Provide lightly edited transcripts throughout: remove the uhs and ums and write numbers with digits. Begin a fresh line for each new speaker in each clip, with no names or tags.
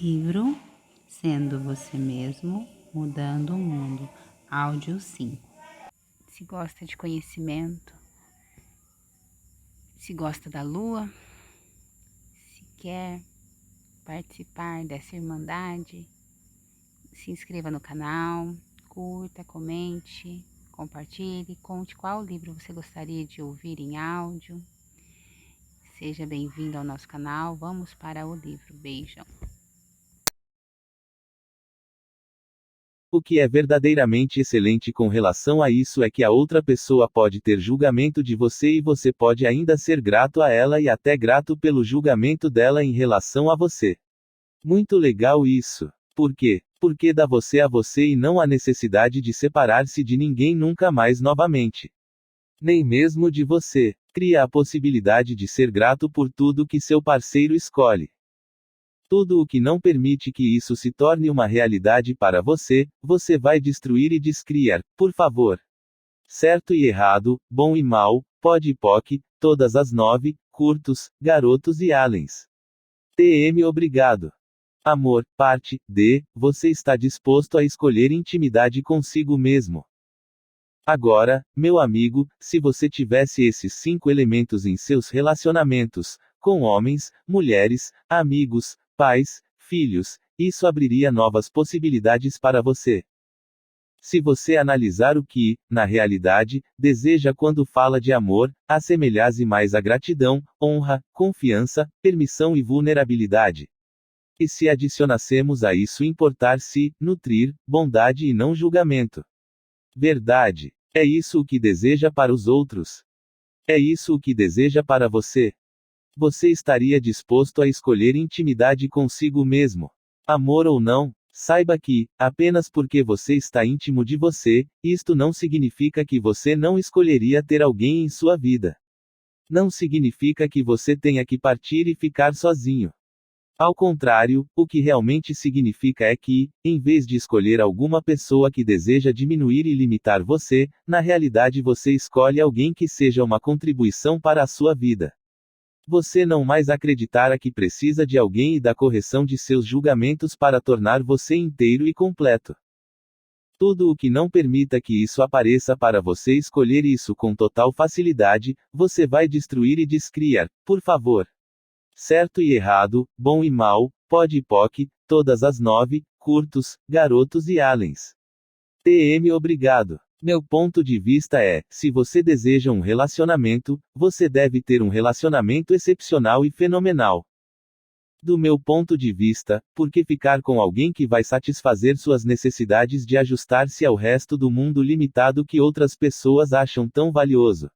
Livro Sendo Você Mesmo, Mudando o Mundo, áudio 5. Se gosta de conhecimento, se gosta da lua, se quer participar dessa irmandade, se inscreva no canal, curta, comente, compartilhe, conte qual livro você gostaria de ouvir em áudio. Seja bem-vindo ao nosso canal, vamos para o livro. Beijão.
O que é verdadeiramente excelente com relação a isso é que a outra pessoa pode ter julgamento de você e você pode ainda ser grato a ela e até grato pelo julgamento dela em relação a você. Muito legal isso. Por quê? Porque dá você a você e não a necessidade de separar-se de ninguém nunca mais novamente. Nem mesmo de você. Cria a possibilidade de ser grato por tudo que seu parceiro escolhe. Tudo o que não permite que isso se torne uma realidade para você, você vai destruir e descriar, por favor. Certo e errado, bom e mal, pode e poc, todas as 9, curtos, garotos e aliens. TM obrigado. Amor, parte, D, você está disposto a escolher intimidade consigo mesmo. Agora, meu amigo, se você tivesse esses 5 elementos em seus relacionamentos, com homens, mulheres, amigos, pais, filhos, isso abriria novas possibilidades para você. Se você analisar o que, na realidade, deseja quando fala de amor, assemelhar-se mais a gratidão, honra, confiança, permissão e vulnerabilidade. E se adicionássemos a isso importar-se, nutrir, bondade e não julgamento. Verdade. É isso o que deseja para os outros. É isso o que deseja para você. Você estaria disposto a escolher intimidade consigo mesmo. Amor ou não, saiba que, apenas porque você está íntimo de você, isto não significa que você não escolheria ter alguém em sua vida. Não significa que você tenha que partir e ficar sozinho. Ao contrário, o que realmente significa é que, em vez de escolher alguma pessoa que deseja diminuir e limitar você, na realidade você escolhe alguém que seja uma contribuição para a sua vida. Você não mais acreditará que precisa de alguém e da correção de seus julgamentos para tornar você inteiro e completo. Tudo o que não permita que isso apareça para você escolher isso com total facilidade, você vai destruir e descriar, por favor. Certo e errado, bom e mal, pode e poc, todas as 9, curtos, garotos e aliens. TM obrigado. Meu ponto de vista é, se você deseja um relacionamento, você deve ter um relacionamento excepcional e fenomenal. Do meu ponto de vista, por que ficar com alguém que vai satisfazer suas necessidades de ajustar-se ao resto do mundo limitado que outras pessoas acham tão valioso?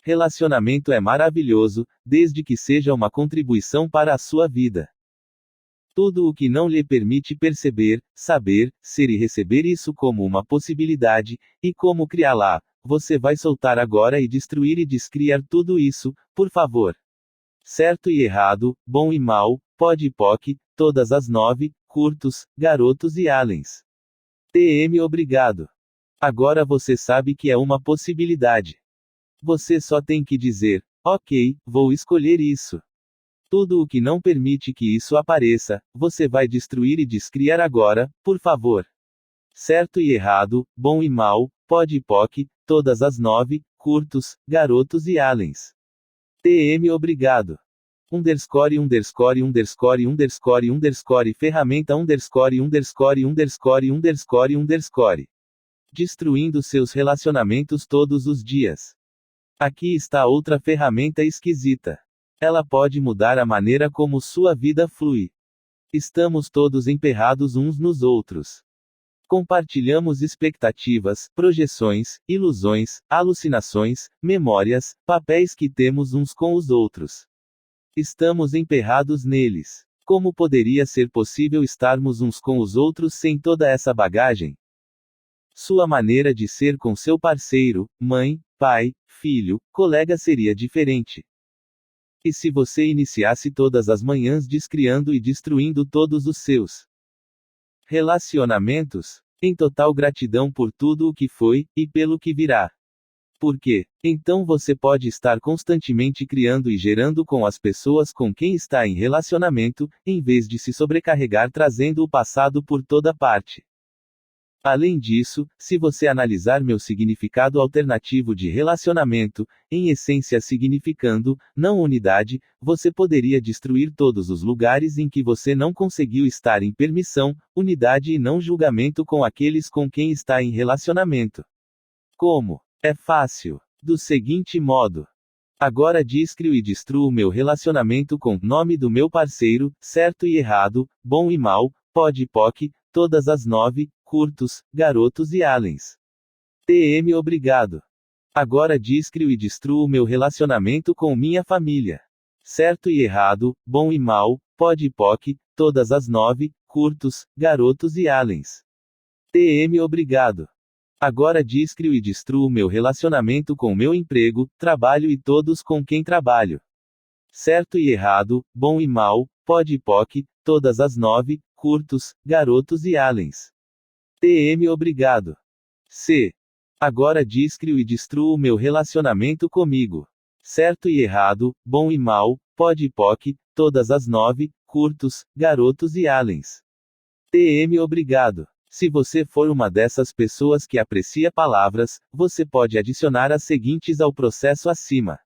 Relacionamento é maravilhoso, desde que seja uma contribuição para a sua vida. Tudo o que não lhe permite perceber, saber, ser e receber isso como uma possibilidade, e como criá-la, você vai soltar agora e destruir e descriar tudo isso, por favor. Certo e errado, bom e mal, pode e poc, todas as 9, curtos, garotos e aliens. TM obrigado. Agora você sabe que é uma possibilidade. Você só tem que dizer, ok, vou escolher isso. Tudo o que não permite que isso apareça, você vai destruir e descriar agora, por favor. Certo e errado, bom e mal, pode e poc, todas as 9, curtos, garotos e aliens. TM obrigado. Underscore ferramenta destruindo seus relacionamentos todos os dias. Aqui está outra ferramenta esquisita. Ela pode mudar a maneira como sua vida flui. Estamos todos emperrados uns nos outros. Compartilhamos expectativas, projeções, ilusões, alucinações, memórias, papéis que temos uns com os outros. Estamos emperrados neles. Como poderia ser possível estarmos uns com os outros sem toda essa bagagem? Sua maneira de ser com seu parceiro, mãe, pai, filho, colega seria diferente. E se você iniciasse todas as manhãs descriando e destruindo todos os seus relacionamentos, em total gratidão por tudo o que foi, e pelo que virá. Por quê? Então você pode estar constantemente criando e gerando com as pessoas com quem está em relacionamento, em vez de se sobrecarregar trazendo o passado por toda parte. Além disso, se você analisar meu significado alternativo de relacionamento, em essência significando, não unidade, você poderia destruir todos os lugares em que você não conseguiu estar em permissão, unidade e não julgamento com aqueles com quem está em relacionamento. Como? É fácil. Do seguinte modo. Agora descrio e destruo meu relacionamento com nome do meu parceiro, certo e errado, bom e mal, pod e poc, todas as 9, curtos, garotos e aliens. TM obrigado. Agora descrio e destruo meu relacionamento com minha família. Certo e errado, bom e mal, pod e poc, todas as 9, curtos, garotos e aliens. TM obrigado. Agora descrio e destruo meu relacionamento com meu emprego, trabalho e todos com quem trabalho. Certo e errado, bom e mal, pod e poc, todas as 9, curtos, garotos e aliens. TM obrigado. C. Agora descrio e destruo meu relacionamento comigo. Certo e errado, bom e mal, pod e poc, todas as 9, curtos, garotos e aliens. TM obrigado. Se você for uma dessas pessoas que aprecia palavras, você pode adicionar as seguintes ao processo acima.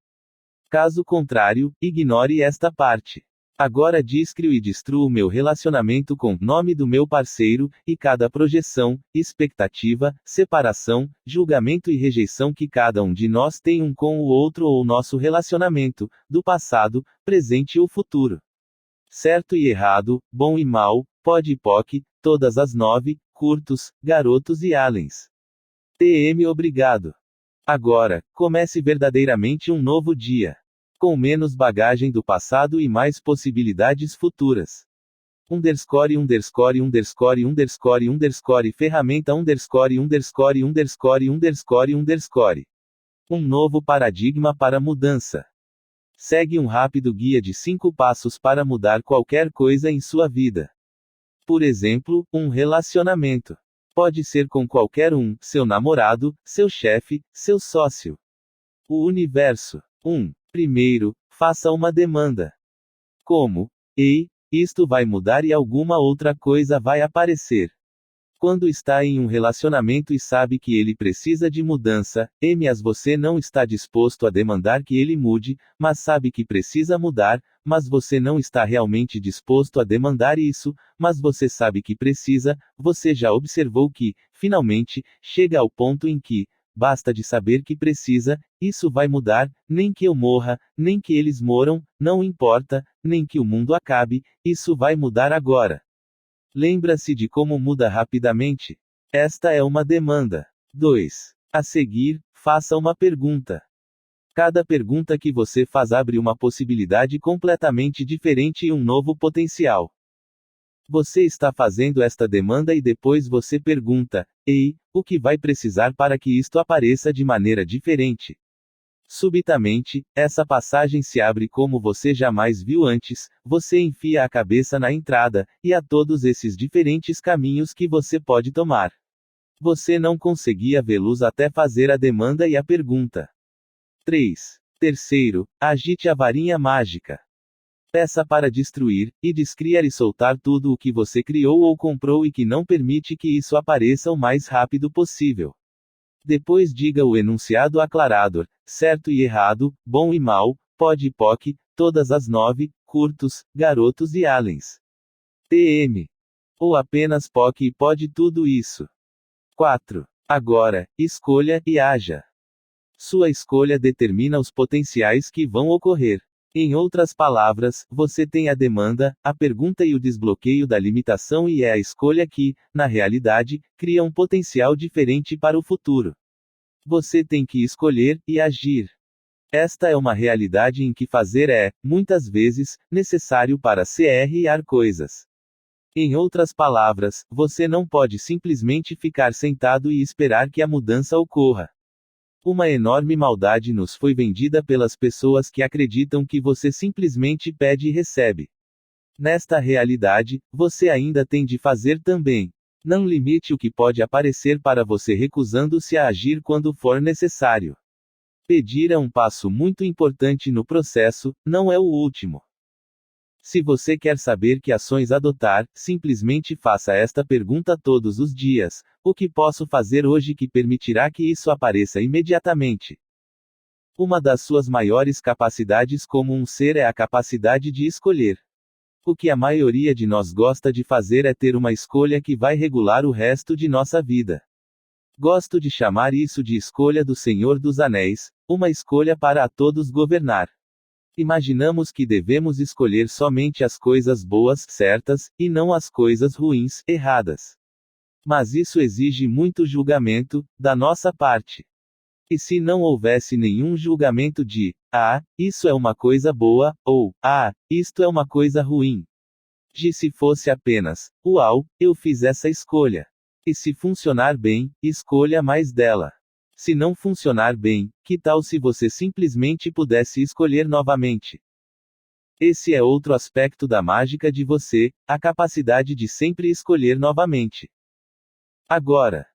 Caso contrário, ignore esta parte. Agora descrio e destruo meu relacionamento com nome do meu parceiro, e cada projeção, expectativa, separação, julgamento e rejeição que cada um de nós tem um com o outro ou nosso relacionamento, do passado, presente ou futuro. Certo e errado, bom e mal, pod e poc, todas as 9, curtos, garotos e aliens. TM obrigado. Agora, comece verdadeiramente um novo dia. Com menos bagagem do passado e mais possibilidades futuras. Ferramenta Um novo paradigma para mudança. Segue um rápido guia de 5 passos para mudar qualquer coisa em sua vida. Por exemplo, um relacionamento. Pode ser com qualquer um, seu namorado, seu chefe, seu sócio. O universo. 1. Primeiro, faça uma demanda. Como? Ei, isto vai mudar e alguma outra coisa vai aparecer. Quando está em um relacionamento e sabe que ele precisa de mudança, mas você não está disposto a demandar que ele mude, mas sabe que precisa mudar, mas você não está realmente disposto a demandar isso, mas você sabe que precisa, você já observou que, finalmente, chega ao ponto em que, basta de saber que precisa, isso vai mudar, nem que eu morra, nem que eles moram, não importa, nem que o mundo acabe, isso vai mudar agora. Lembra-se de como muda rapidamente? Esta é uma demanda. 2. A seguir, faça uma pergunta. Cada pergunta que você faz abre uma possibilidade completamente diferente e um novo potencial. Você está fazendo esta demanda e depois você pergunta: ei, o que vai precisar para que isto apareça de maneira diferente? Subitamente, essa passagem se abre como você jamais viu antes, você enfia a cabeça na entrada, e há todos esses diferentes caminhos que você pode tomar. Você não conseguia vê-los até fazer a demanda e a pergunta. 3. Terceiro, agite a varinha mágica. Peça para destruir, e descriar e soltar tudo o que você criou ou comprou e que não permite que isso apareça o mais rápido possível. Depois diga o enunciado aclarador, certo e errado, bom e mal, pod e poc, todas as 9, curtos, garotos e aliens. TM. Ou apenas poc e pod tudo isso. 4. Agora, escolha e haja. Sua escolha determina os potenciais que vão ocorrer. Em outras palavras, você tem a demanda, a pergunta e o desbloqueio da limitação e é a escolha que, na realidade, cria um potencial diferente para o futuro. Você tem que escolher e agir. Esta é uma realidade em que fazer é, muitas vezes, necessário para criar coisas. Em outras palavras, você não pode simplesmente ficar sentado e esperar que a mudança ocorra. Uma enorme maldade nos foi vendida pelas pessoas que acreditam que você simplesmente pede e recebe. Nesta realidade, você ainda tem de fazer também. Não limite o que pode aparecer para você recusando-se a agir quando for necessário. Pedir é um passo muito importante no processo, não é o último. Se você quer saber que ações adotar, simplesmente faça esta pergunta todos os dias: o que posso fazer hoje que permitirá que isso apareça imediatamente? Uma das suas maiores capacidades como um ser é a capacidade de escolher. O que a maioria de nós gosta de fazer é ter uma escolha que vai regular o resto de nossa vida. Gosto de chamar isso de escolha do Senhor dos Anéis, uma escolha para a todos governar. Imaginamos que devemos escolher somente as coisas boas, certas, e não as coisas ruins, erradas. Mas isso exige muito julgamento, da nossa parte. E se não houvesse nenhum julgamento de, isso é uma coisa boa, ou, isto é uma coisa ruim. Se fosse apenas, uau, eu fiz essa escolha. E se funcionar bem, escolha mais dela. Se não funcionar bem, que tal se você simplesmente pudesse escolher novamente? Esse é outro aspecto da mágica de você, a capacidade de sempre escolher novamente. Agora.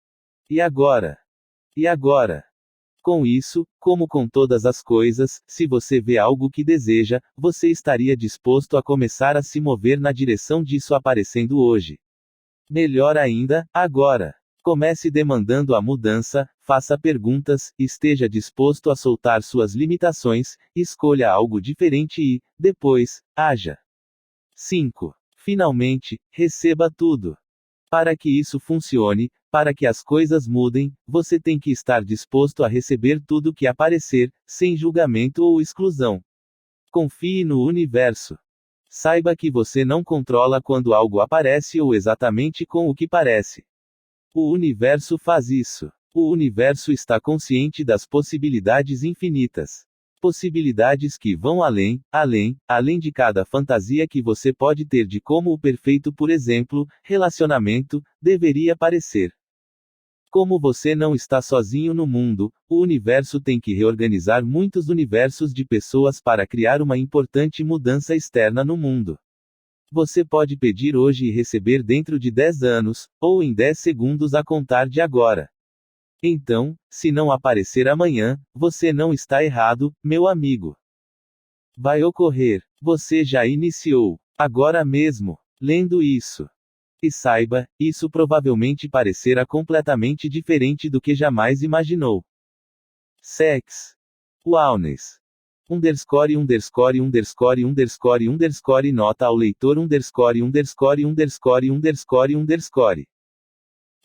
E agora. E agora. Com isso, como com todas as coisas, se você vê algo que deseja, você estaria disposto a começar a se mover na direção disso aparecendo hoje. Melhor ainda, agora. Comece demandando a mudança, faça perguntas, esteja disposto a soltar suas limitações, escolha algo diferente e, depois, haja. 5. Finalmente, receba tudo. Para que isso funcione, para que as coisas mudem, você tem que estar disposto a receber tudo que aparecer, sem julgamento ou exclusão. Confie no universo. Saiba que você não controla quando algo aparece ou exatamente com o que parece. O universo faz isso. O universo está consciente das possibilidades infinitas. Possibilidades que vão além de cada fantasia que você pode ter de como o perfeito, por exemplo, relacionamento, deveria parecer. Como você não está sozinho no mundo, o universo tem que reorganizar muitos universos de pessoas para criar uma importante mudança externa no mundo. Você pode pedir hoje e receber dentro de 10 anos, ou em 10 segundos a contar de agora. Então, se não aparecer amanhã, você não está errado, meu amigo. Vai ocorrer. Você já iniciou. Agora mesmo. Lendo isso. E saiba, isso provavelmente parecerá completamente diferente do que jamais imaginou. Sex. Wellness. Nota ao leitor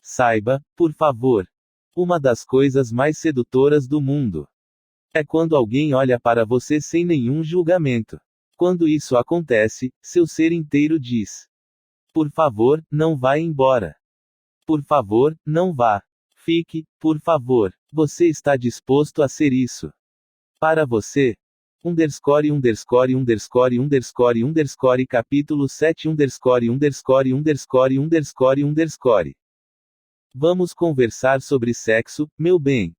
Saiba, por favor. Uma das coisas mais sedutoras do mundo é quando alguém olha para você sem nenhum julgamento. Quando isso acontece, seu ser inteiro diz: por favor, não vá embora. Por favor, não vá. Fique, por favor. Você está disposto a ser isso. Para você. Capítulo 7 Vamos conversar sobre sexo, meu bem.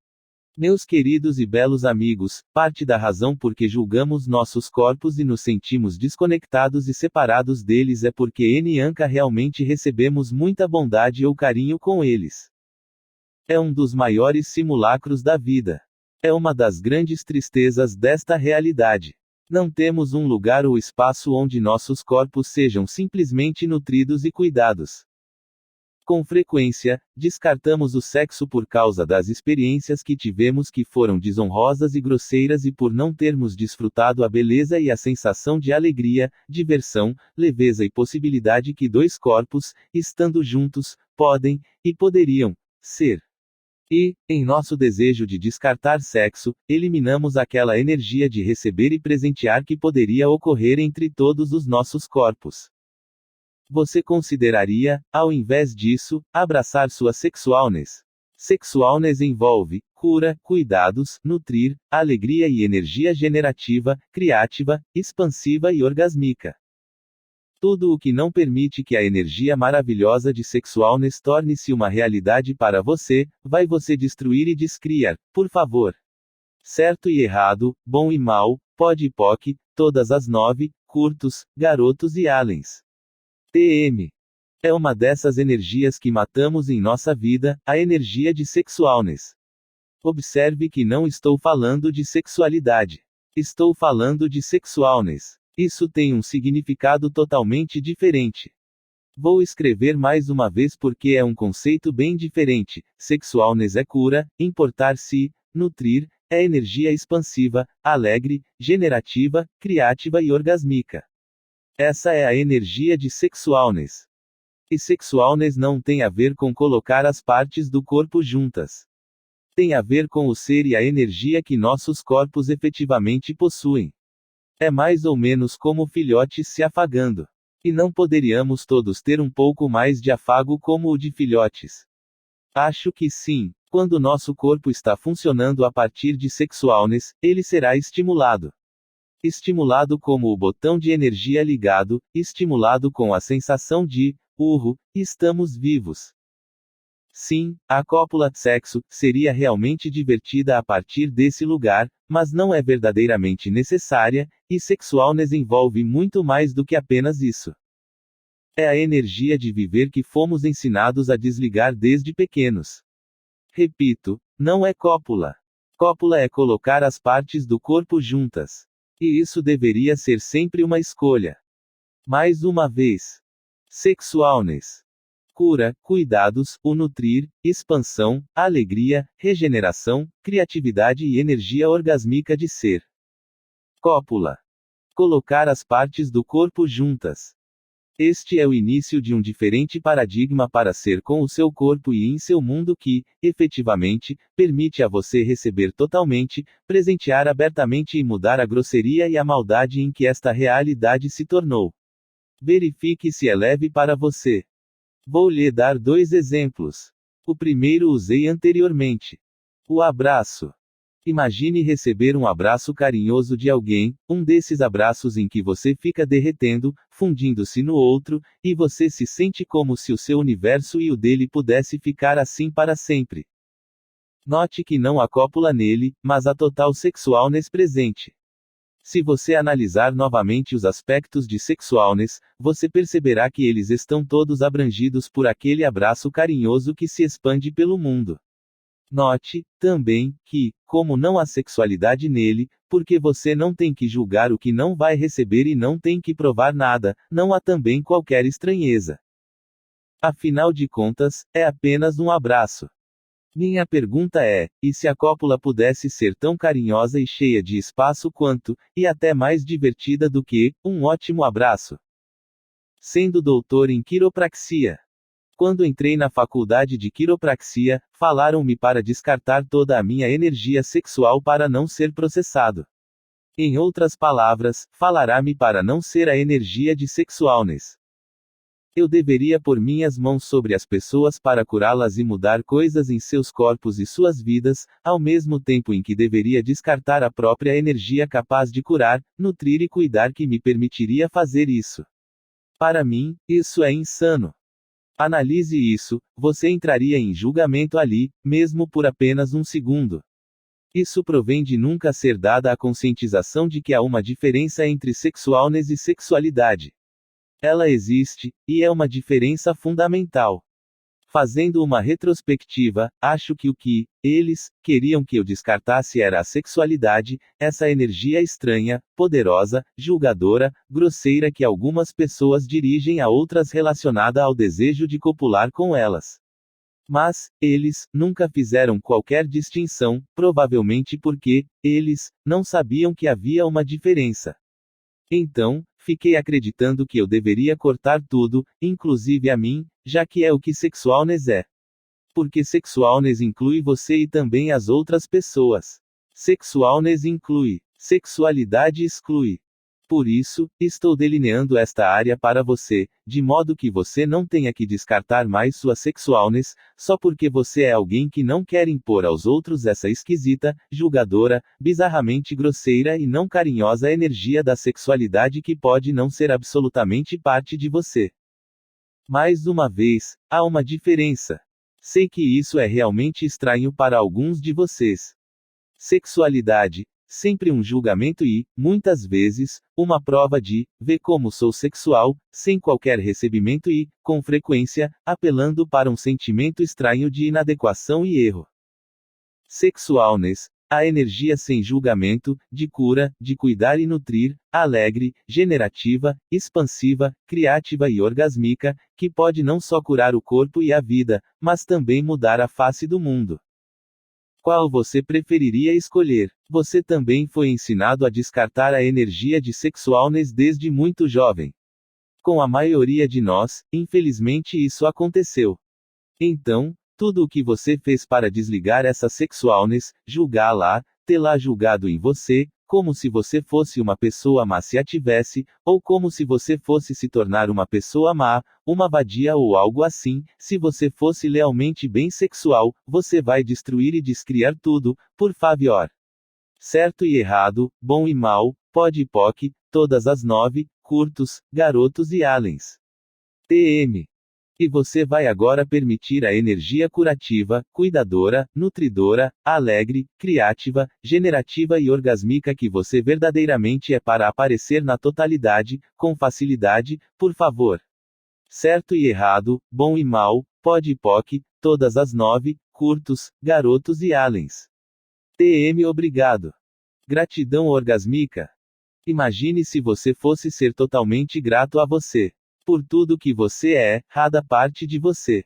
Meus queridos e belos amigos, parte da razão por que julgamos nossos corpos e nos sentimos desconectados e separados deles é porque nunca realmente recebemos muita bondade ou carinho com eles. É um dos maiores simulacros da vida. É uma das grandes tristezas desta realidade. Não temos um lugar ou espaço onde nossos corpos sejam simplesmente nutridos e cuidados. Com frequência, descartamos o sexo por causa das experiências que tivemos que foram desonrosas e grosseiras e por não termos desfrutado a beleza e a sensação de alegria, diversão, leveza e possibilidade que dois corpos, estando juntos, podem, e poderiam, ser. E, em nosso desejo de descartar sexo, eliminamos aquela energia de receber e presentear que poderia ocorrer entre todos os nossos corpos. Você consideraria, ao invés disso, abraçar sua sexualness? Sexualness envolve cura, cuidados, nutrir, alegria e energia generativa, criativa, expansiva e orgásmica. Tudo o que não permite que a energia maravilhosa de sexualness torne-se uma realidade para você, vai você destruir e descriar, por favor. Certo e errado, bom e mal, pod e poc, todas as 9, curtos, garotos e aliens. TM. É uma dessas energias que matamos em nossa vida, a energia de sexualness. Observe que não estou falando de sexualidade. Estou falando de sexualness. Isso tem um significado totalmente diferente. Vou escrever mais uma vez porque é um conceito bem diferente. Sexualness é cura, importar-se, nutrir, é energia expansiva, alegre, generativa, criativa e orgásmica. Essa é a energia de sexualness. E sexualness não tem a ver com colocar as partes do corpo juntas. Tem a ver com o ser e a energia que nossos corpos efetivamente possuem. É mais ou menos como filhotes se afagando. E não poderíamos todos ter um pouco mais de afago como o de filhotes? Acho que sim. Quando nosso corpo está funcionando a partir de sexualness, ele será estimulado. Estimulado como o botão de energia ligado, estimulado com a sensação de, estamos vivos. Sim, a cópula, sexo, seria realmente divertida a partir desse lugar, mas não é verdadeiramente necessária, e sexualness envolve muito mais do que apenas isso. É a energia de viver que fomos ensinados a desligar desde pequenos. Repito, não é cópula. Cópula é colocar as partes do corpo juntas. E isso deveria ser sempre uma escolha. Mais uma vez. Sexualness. Cura, cuidados, o nutrir, expansão, alegria, regeneração, criatividade e energia orgásmica de ser. Cópula. Colocar as partes do corpo juntas. Este é o início de um diferente paradigma para ser com o seu corpo e em seu mundo que, efetivamente, permite a você receber totalmente, presentear abertamente e mudar a grosseria e a maldade em que esta realidade se tornou. Verifique se é leve para você. Vou lhe dar 2 exemplos. O primeiro usei anteriormente. O abraço. Imagine receber um abraço carinhoso de alguém, um desses abraços em que você fica derretendo, fundindo-se no outro, e você se sente como se o seu universo e o dele pudesse ficar assim para sempre. Note que não há cópula nele, mas a total sexualness presente. Se você analisar novamente os aspectos de sexualness, você perceberá que eles estão todos abrangidos por aquele abraço carinhoso que se expande pelo mundo. Note, também, que, como não há sexualidade nele, porque você não tem que julgar o que não vai receber e não tem que provar nada, não há também qualquer estranheza. Afinal de contas, é apenas um abraço. Minha pergunta é, e se a cópula pudesse ser tão carinhosa e cheia de espaço quanto, e até mais divertida do que, um ótimo abraço? Sendo doutor em quiropraxia. Quando entrei na faculdade de quiropraxia, falaram-me para descartar toda a minha energia sexual para não ser processado. Em outras palavras, falará-me para não ser a energia de sexualness. Eu deveria pôr minhas mãos sobre as pessoas para curá-las e mudar coisas em seus corpos e suas vidas, ao mesmo tempo em que deveria descartar a própria energia capaz de curar, nutrir e cuidar que me permitiria fazer isso. Para mim, isso é insano. Analise isso, você entraria em julgamento ali, mesmo por apenas um segundo. Isso provém de nunca ser dada a conscientização de que há uma diferença entre sexualness e sexualidade. Ela existe, e é uma diferença fundamental. Fazendo uma retrospectiva, acho que o que eles queriam que eu descartasse era a sexualidade, essa energia estranha, poderosa, julgadora, grosseira que algumas pessoas dirigem a outras relacionada ao desejo de copular com elas. Mas, eles nunca fizeram qualquer distinção, provavelmente porque eles não sabiam que havia uma diferença. Então, fiquei acreditando que eu deveria cortar tudo, inclusive a mim, já que é o que sexualness é. Porque sexualness inclui você e também as outras pessoas. Sexualness inclui. Sexualidade exclui. Por isso, estou delineando esta área para você, de modo que você não tenha que descartar mais sua sexualness, só porque você é alguém que não quer impor aos outros essa esquisita, julgadora, bizarramente grosseira e não carinhosa energia da sexualidade que pode não ser absolutamente parte de você. Mais uma vez, há uma diferença. Sei que isso é realmente estranho para alguns de vocês. Sexualidade. Sempre um julgamento e, muitas vezes, uma prova de, vê como sou sexual, sem qualquer recebimento e, com frequência, apelando para um sentimento estranho de inadequação e erro. Sexualness, a energia sem julgamento, de cura, de cuidar e nutrir, alegre, generativa, expansiva, criativa e orgásmica, que pode não só curar o corpo e a vida, mas também mudar a face do mundo. Qual você preferiria escolher? Você também foi ensinado a descartar a energia de sexualness desde muito jovem. Com a maioria de nós, infelizmente isso aconteceu. Então, tudo o que você fez para desligar essa sexualness, julgá-la, tê-la julgado em você, como se você fosse uma pessoa má se a tivesse, ou como se você fosse se tornar uma pessoa má, uma vadia ou algo assim, se você fosse realmente bem sexual, você vai destruir e descriar tudo, por favor. Certo e errado, bom e mal, pode e poc, todas as 9, curtos, garotos e aliens. TM. E você vai agora permitir a energia curativa, cuidadora, nutridora, alegre, criativa, generativa e orgásmica que você verdadeiramente é para aparecer na totalidade, com facilidade, por favor. Certo e errado, bom e mal, pode e poc, todas as 9, curtos, garotos e aliens. TM obrigado. Gratidão orgásmica. Imagine se você fosse ser totalmente grato a você. Por tudo que você é, cada parte de você.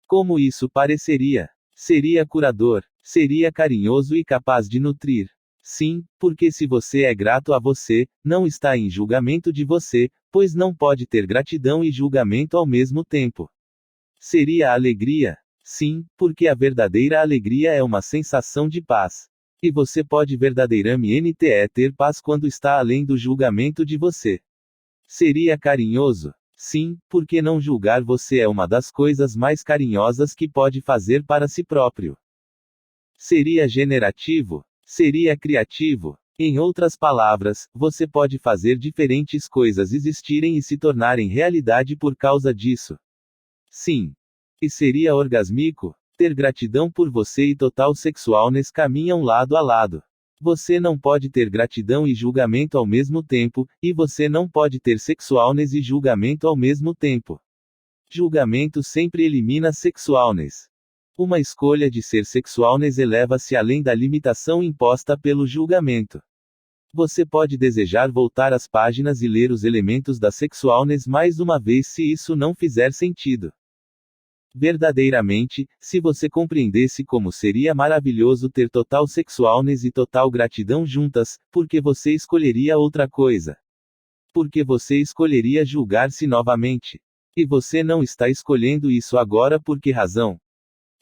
Como isso pareceria? Seria curador, seria carinhoso e capaz de nutrir. Sim, porque se você é grato a você, não está em julgamento de você, pois não pode ter gratidão e julgamento ao mesmo tempo. Seria alegria? Sim, porque a verdadeira alegria é uma sensação de paz. E você pode verdadeiramente ter paz quando está além do julgamento de você. Seria carinhoso? Sim, porque não julgar você é uma das coisas mais carinhosas que pode fazer para si próprio. Seria generativo? Seria criativo? Em outras palavras, você pode fazer diferentes coisas existirem e se tornarem realidade por causa disso. Sim. E seria orgásmico? Ter gratidão por você e total sexualness caminham lado a lado. Você não pode ter gratidão e julgamento ao mesmo tempo, e você não pode ter sexualness e julgamento ao mesmo tempo. Julgamento sempre elimina sexualness. Uma escolha de ser sexualness eleva-se além da limitação imposta pelo julgamento. Você pode desejar voltar às páginas e ler os elementos da sexualness mais uma vez se isso não fizer sentido. Verdadeiramente, se você compreendesse como seria maravilhoso ter total sexualness e total gratidão juntas, por que você escolheria outra coisa? Porque você escolheria julgar-se novamente. E você não está escolhendo isso agora por que razão?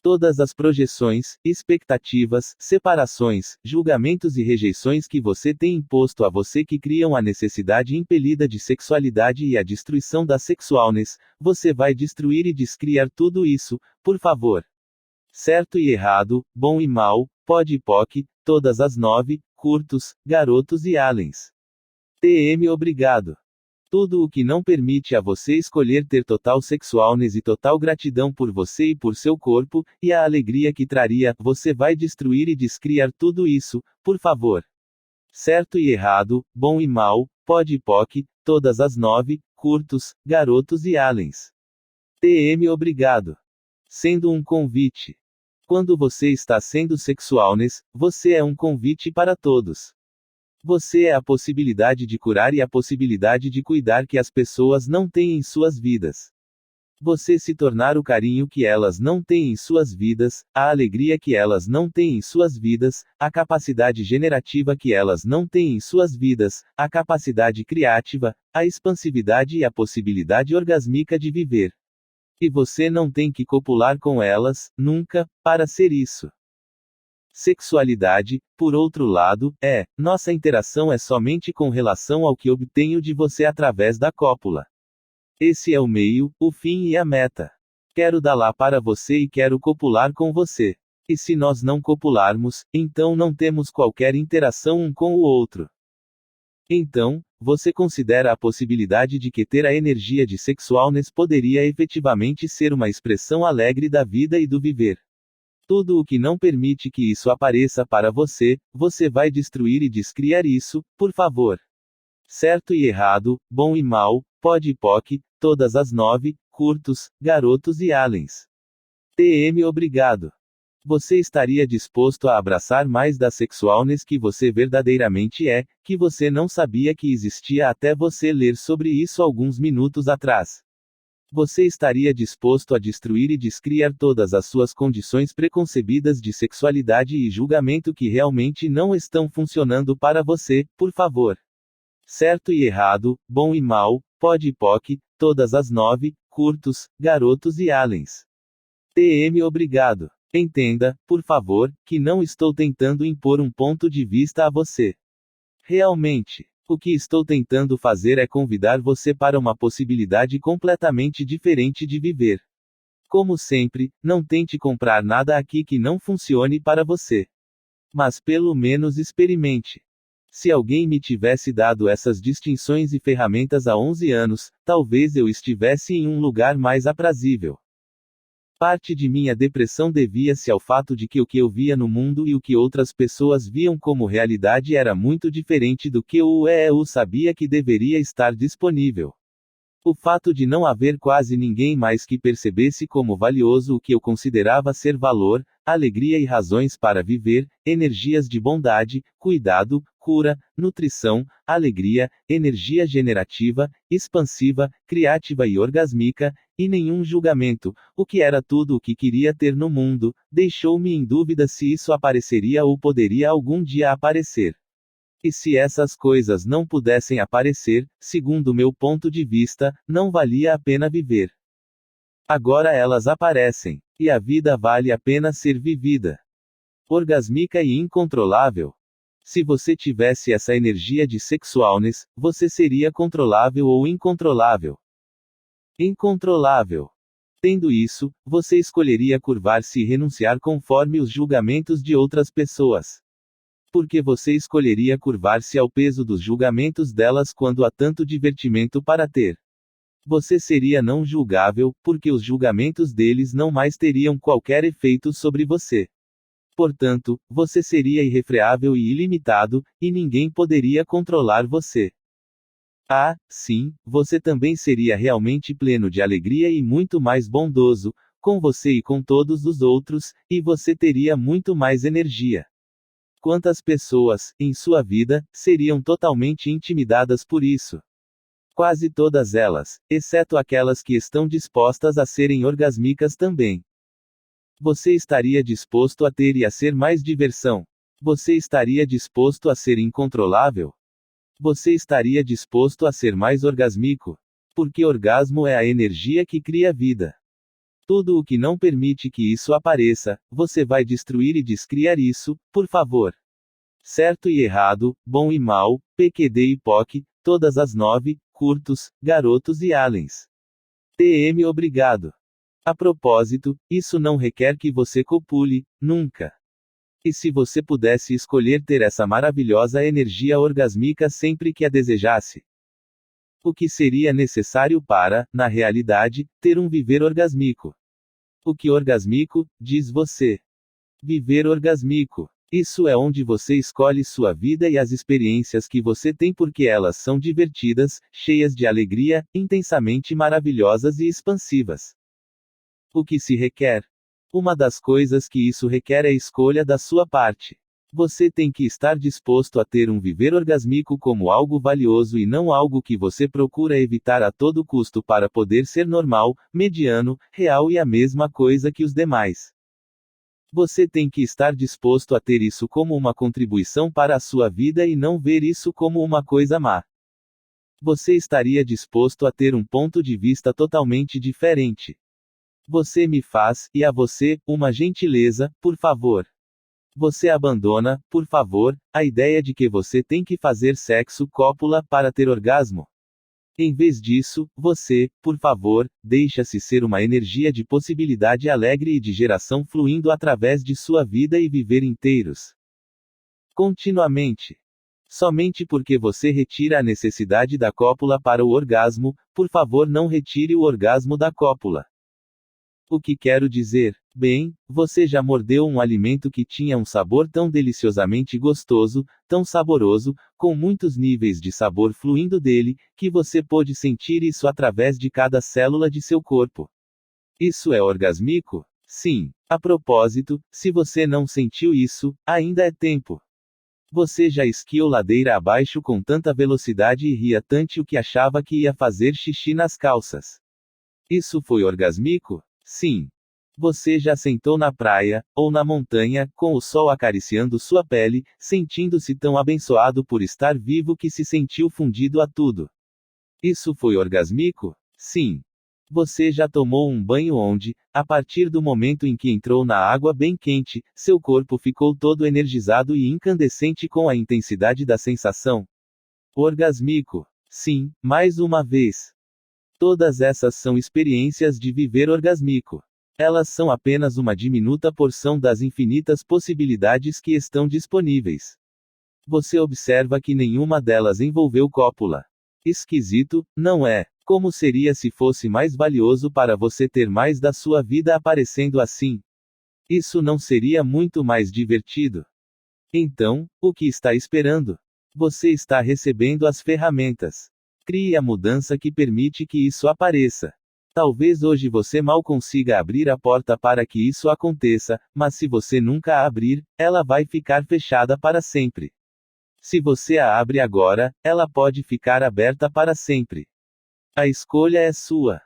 Todas as projeções, expectativas, separações, julgamentos e rejeições que você tem imposto a você que criam a necessidade impelida de sexualidade e a destruição da sexualness, você vai destruir e descriar tudo isso, por favor. Certo e errado, bom e mal, pode e poc, todas as 9, curtos, garotos e aliens. TM obrigado. Tudo o que não permite a você escolher ter total sexualness e total gratidão por você e por seu corpo, e a alegria que traria, você vai destruir e descriar tudo isso, por favor. Certo e errado, bom e mal, pode e poc, todas as 9, curtos, garotos e aliens. TM obrigado. Sendo um convite. Quando você está sendo sexualness, você é um convite para todos. Você é a possibilidade de curar e a possibilidade de cuidar que as pessoas não têm em suas vidas. Você se tornar o carinho que elas não têm em suas vidas, a alegria que elas não têm em suas vidas, a capacidade generativa que elas não têm em suas vidas, a capacidade criativa, a expansividade e a possibilidade orgásmica de viver. E você não tem que copular com elas, nunca, para ser isso. Sexualidade, por outro lado, nossa interação é somente com relação ao que obtenho de você através da cópula. Esse é o meio, o fim e a meta. Quero dar lá para você e quero copular com você. E se nós não copularmos, então não temos qualquer interação um com o outro. Então, você considera a possibilidade de que ter a energia de sexualness poderia efetivamente ser uma expressão alegre da vida e do viver. Tudo o que não permite que isso apareça para você, você vai destruir e descriar isso, por favor. Certo e errado, bom e mal, pode e poc, todas as 9, curtos, garotos e aliens. TM obrigado. Você estaria disposto a abraçar mais da sexualness que você verdadeiramente é, que você não sabia que existia até você ler sobre isso alguns minutos atrás? Você estaria disposto a destruir e descriar todas as suas condições preconcebidas de sexualidade e julgamento que realmente não estão funcionando para você, por favor? Certo e errado, bom e mal, pod e poc, todas as 9, curtos, garotos e aliens. TM obrigado. Entenda, por favor, que não estou tentando impor um ponto de vista a você. Realmente, o que estou tentando fazer é convidar você para uma possibilidade completamente diferente de viver. Como sempre, não tente comprar nada aqui que não funcione para você. Mas pelo menos experimente. Se alguém me tivesse dado essas distinções e ferramentas há 11 anos, talvez eu estivesse em um lugar mais aprazível. Parte de minha depressão devia-se ao fato de que o que eu via no mundo e o que outras pessoas viam como realidade era muito diferente do que eu sabia que deveria estar disponível. O fato de não haver quase ninguém mais que percebesse como valioso o que eu considerava ser valor, alegria e razões para viver, energias de bondade, cuidado, cura, nutrição, alegria, energia generativa, expansiva, criativa e orgásmica, e nenhum julgamento, o que era tudo o que queria ter no mundo, deixou-me em dúvida se isso apareceria ou poderia algum dia aparecer. E se essas coisas não pudessem aparecer, segundo meu ponto de vista, não valia a pena viver. Agora elas aparecem, e a vida vale a pena ser vivida. Orgásmica e incontrolável. Se você tivesse essa energia de sexualness, você seria controlável ou incontrolável. Incontrolável. Tendo isso, você escolheria curvar-se e renunciar conforme os julgamentos de outras pessoas. Porque você escolheria curvar-se ao peso dos julgamentos delas quando há tanto divertimento para ter. Você seria não julgável, porque os julgamentos deles não mais teriam qualquer efeito sobre você. Portanto, você seria irrefreável e ilimitado, e ninguém poderia controlar você. Ah, sim, você também seria realmente pleno de alegria e muito mais bondoso, com você e com todos os outros, e você teria muito mais energia. Quantas pessoas, em sua vida, seriam totalmente intimidadas por isso? Quase todas elas, exceto aquelas que estão dispostas a serem orgásmicas também. Você estaria disposto a ter e a ser mais diversão? Você estaria disposto a ser incontrolável? Você estaria disposto a ser mais orgásmico? Porque orgasmo é a energia que cria vida. Tudo o que não permite que isso apareça, você vai destruir e descriar isso, por favor. Certo e errado, bom e mal, PQD e POC, todas as 9, curtos, garotos e aliens. TM obrigado. A propósito, isso não requer que você copule, nunca. E se você pudesse escolher ter essa maravilhosa energia orgásmica sempre que a desejasse? O que seria necessário para, na realidade, ter um viver orgásmico? O que orgásmico, diz você? Viver orgásmico. Isso é onde você escolhe sua vida e as experiências que você tem porque elas são divertidas, cheias de alegria, intensamente maravilhosas e expansivas. O que se requer? Uma das coisas que isso requer é escolha da sua parte. Você tem que estar disposto a ter um viver orgásmico como algo valioso e não algo que você procura evitar a todo custo para poder ser normal, mediano, real e a mesma coisa que os demais. Você tem que estar disposto a ter isso como uma contribuição para a sua vida e não ver isso como uma coisa má. Você estaria disposto a ter um ponto de vista totalmente diferente. Você me faz, e a você, uma gentileza, por favor. Você abandona, por favor, a ideia de que você tem que fazer sexo cópula para ter orgasmo. Em vez disso, você, por favor, deixa-se ser uma energia de possibilidade alegre e de geração fluindo através de sua vida e viver inteiros. Continuamente. Somente porque você retira a necessidade da cópula para o orgasmo, por favor não retire o orgasmo da cópula. O que quero dizer? Bem, você já mordeu um alimento que tinha um sabor tão deliciosamente gostoso, tão saboroso, com muitos níveis de sabor fluindo dele, que você pôde sentir isso através de cada célula de seu corpo. Isso é orgásmico? Sim. A propósito, se você não sentiu isso, ainda é tempo. Você já esquiou ladeira abaixo com tanta velocidade e ria tanto que achava que ia fazer xixi nas calças. Isso foi orgásmico? Sim. Você já sentou na praia, ou na montanha, com o sol acariciando sua pele, sentindo-se tão abençoado por estar vivo que se sentiu fundido a tudo. Isso foi orgásmico? Sim. Você já tomou um banho onde, a partir do momento em que entrou na água bem quente, seu corpo ficou todo energizado e incandescente com a intensidade da sensação? Orgásmico? Sim, mais uma vez. Todas essas são experiências de viver orgásmico. Elas são apenas uma diminuta porção das infinitas possibilidades que estão disponíveis. Você observa que nenhuma delas envolveu cópula. Esquisito, não é? Como seria se fosse mais valioso para você ter mais da sua vida aparecendo assim? Isso não seria muito mais divertido? Então, o que está esperando? Você está recebendo as ferramentas. Crie a mudança que permite que isso apareça. Talvez hoje você mal consiga abrir a porta para que isso aconteça, mas se você nunca a abrir, ela vai ficar fechada para sempre. Se você a abre agora, ela pode ficar aberta para sempre. A escolha é sua.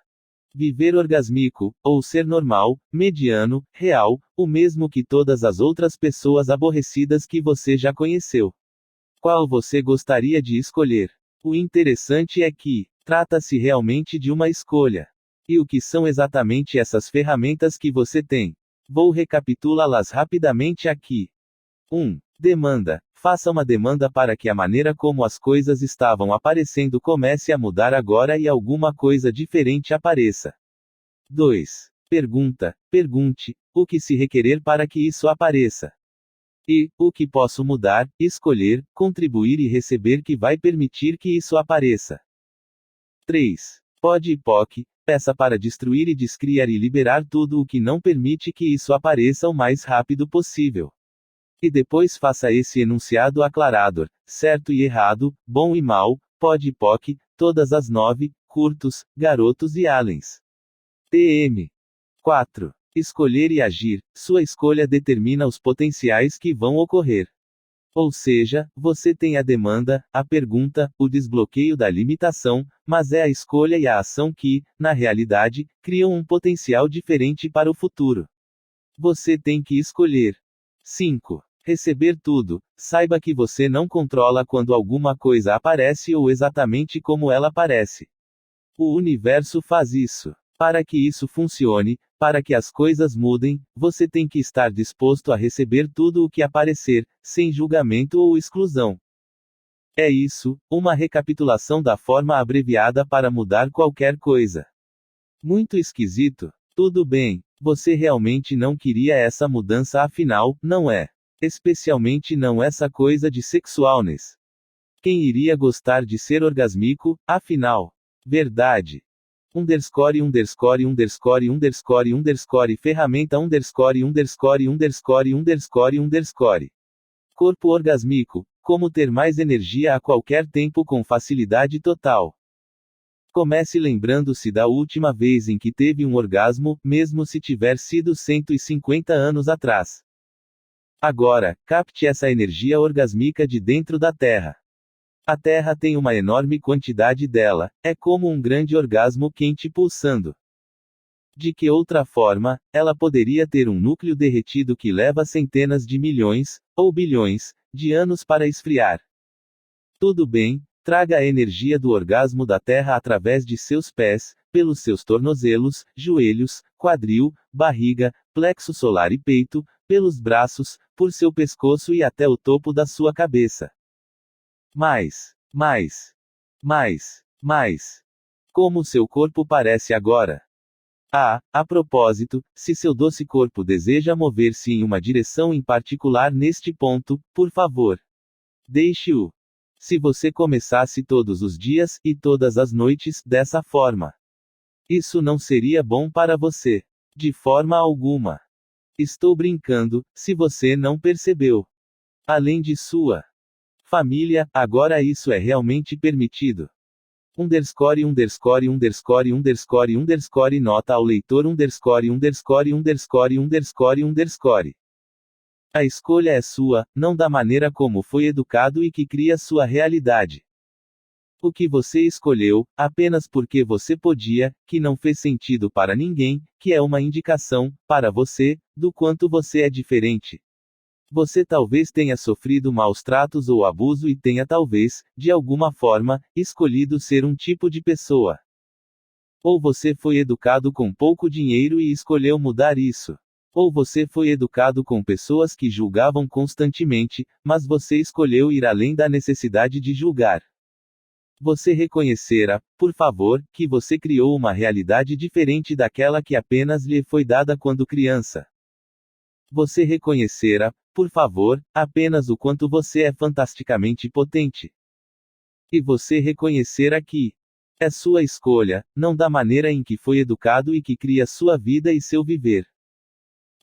Viver orgásmico, ou ser normal, mediano, real, o mesmo que todas as outras pessoas aborrecidas que você já conheceu. Qual você gostaria de escolher? O interessante é que, trata-se realmente de uma escolha. E o que são exatamente essas ferramentas que você tem? Vou recapitulá-las rapidamente aqui. 1. Demanda. Faça uma demanda para que a maneira como as coisas estavam aparecendo comece a mudar agora e alguma coisa diferente apareça. 2. Pergunte, o que se requerer para que isso apareça? E, o que posso mudar, escolher, contribuir e receber que vai permitir que isso apareça? 3. Pode e POC, peça para destruir e descriar e liberar tudo o que não permite que isso apareça o mais rápido possível. E depois faça esse enunciado aclarador, certo e errado, bom e mal, pode e POC, todas as 9, curtos, garotos e aliens. TM. 4. Escolher e agir, sua escolha determina os potenciais que vão ocorrer. Ou seja, você tem a demanda, a pergunta, o desbloqueio da limitação, mas é a escolha e a ação que, na realidade, criam um potencial diferente para o futuro. Você tem que escolher. 5. Receber tudo. Saiba que você não controla quando alguma coisa aparece ou exatamente como ela aparece. O universo faz isso. Para que isso funcione, para que as coisas mudem, você tem que estar disposto a receber tudo o que aparecer, sem julgamento ou exclusão. É isso, uma recapitulação da forma abreviada para mudar qualquer coisa. Muito esquisito? Tudo bem, você realmente não queria essa mudança afinal, não é? Especialmente não essa coisa de sexualness. Quem iria gostar de ser orgásmico, afinal? Verdade. Ferramenta Corpo orgásmico. Como ter mais energia a qualquer tempo com facilidade total. Comece lembrando-se da última vez em que teve um orgasmo, mesmo se tiver sido 150 anos atrás. Agora, capte essa energia orgásmica de dentro da Terra. A Terra tem uma enorme quantidade dela, é como um grande orgasmo quente pulsando. De que outra forma, ela poderia ter um núcleo derretido que leva centenas de milhões, ou bilhões, de anos para esfriar? Tudo bem, traga a energia do orgasmo da Terra através de seus pés, pelos seus tornozelos, joelhos, quadril, barriga, plexo solar e peito, pelos braços, por seu pescoço e até o topo da sua cabeça. Mais. Como seu corpo parece agora? A propósito, se seu doce corpo deseja mover-se em uma direção em particular neste ponto, por favor, deixe-o. Se você começasse todos os dias, e todas as noites, dessa forma, isso não seria bom para você. De forma alguma. Estou brincando, se você não percebeu. Além de sua família, agora isso é realmente permitido. Underscore underscore underscore underscore underscore nota ao leitor underscore underscore underscore underscore underscore. A escolha é sua, não da maneira como foi educado e que cria sua realidade. O que você escolheu, apenas porque você podia, que não fez sentido para ninguém, que é uma indicação, para você, do quanto você é diferente. Você talvez tenha sofrido maus tratos ou abuso e tenha talvez, de alguma forma, escolhido ser um tipo de pessoa. Ou você foi educado com pouco dinheiro e escolheu mudar isso. Ou você foi educado com pessoas que julgavam constantemente, mas você escolheu ir além da necessidade de julgar. Você reconhecerá, por favor, que você criou uma realidade diferente daquela que apenas lhe foi dada quando criança. Você reconhecerá, por favor, apenas o quanto você é fantasticamente potente. E você reconhecerá que é sua escolha, não da maneira em que foi educado e que cria sua vida e seu viver.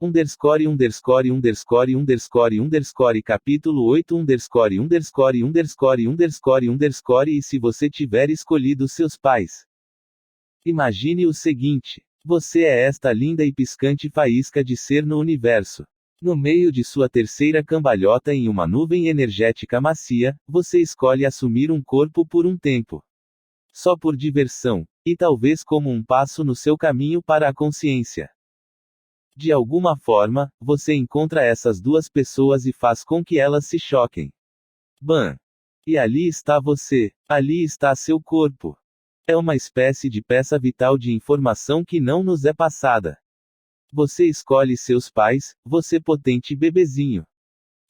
Underscore underscore underscore underscore underscore capítulo 8 underscore underscore underscore underscore underscore e se você tiver escolhido seus pais. Imagine o seguinte. Você é esta linda e piscante faísca de ser no universo. No meio de sua terceira cambalhota em uma nuvem energética macia, você escolhe assumir um corpo por um tempo. Só por diversão. E talvez como um passo no seu caminho para a consciência. De alguma forma, você encontra essas duas pessoas e faz com que elas se choquem. Bam! E ali está você. Ali está seu corpo. É uma espécie de peça vital de informação que não nos é passada. Você escolhe seus pais, você potente bebezinho.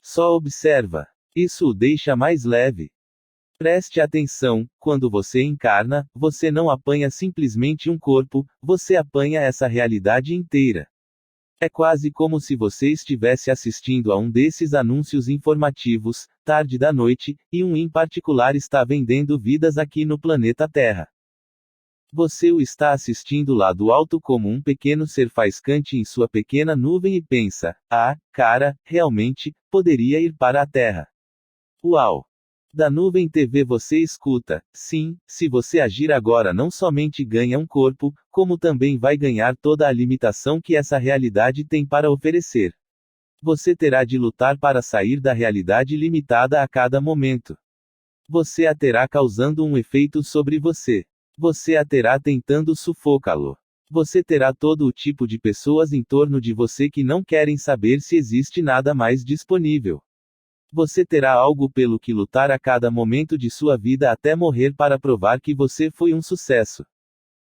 Só observa. Isso o deixa mais leve. Preste atenção, quando você encarna, você não apanha simplesmente um corpo, você apanha essa realidade inteira. É quase como se você estivesse assistindo a um desses anúncios informativos, tarde da noite, e um em particular está vendendo vidas aqui no planeta Terra. Você o está assistindo lá do alto como um pequeno ser faiscante em sua pequena nuvem e pensa: ah, cara, realmente, poderia ir para a Terra. Uau! Da nuvem TV você escuta: sim, se você agir agora não somente ganha um corpo, como também vai ganhar toda a limitação que essa realidade tem para oferecer. Você terá de lutar para sair da realidade limitada a cada momento. Você a terá causando um efeito sobre você. Você a terá tentando sufocá-lo. Você terá todo o tipo de pessoas em torno de você que não querem saber se existe nada mais disponível. Você terá algo pelo que lutar a cada momento de sua vida até morrer para provar que você foi um sucesso.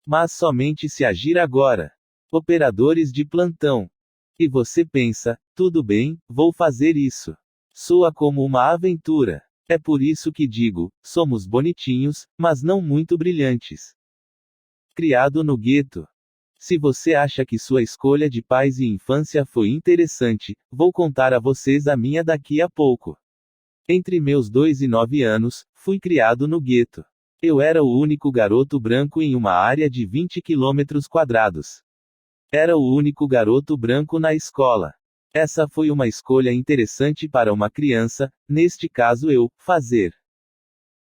Mas somente se agir agora. Operadores de plantão. E você pensa: tudo bem, vou fazer isso. Soa como uma aventura. É por isso que digo, somos bonitinhos, mas não muito brilhantes. Criado no gueto. Se você acha que sua escolha de pais e infância foi interessante, vou contar a vocês a minha daqui a pouco. Entre meus 2 e 9 anos, fui criado no gueto. Eu era o único garoto branco em uma área de 20 km². Era o único garoto branco na escola. Essa foi uma escolha interessante para uma criança, neste caso eu, fazer.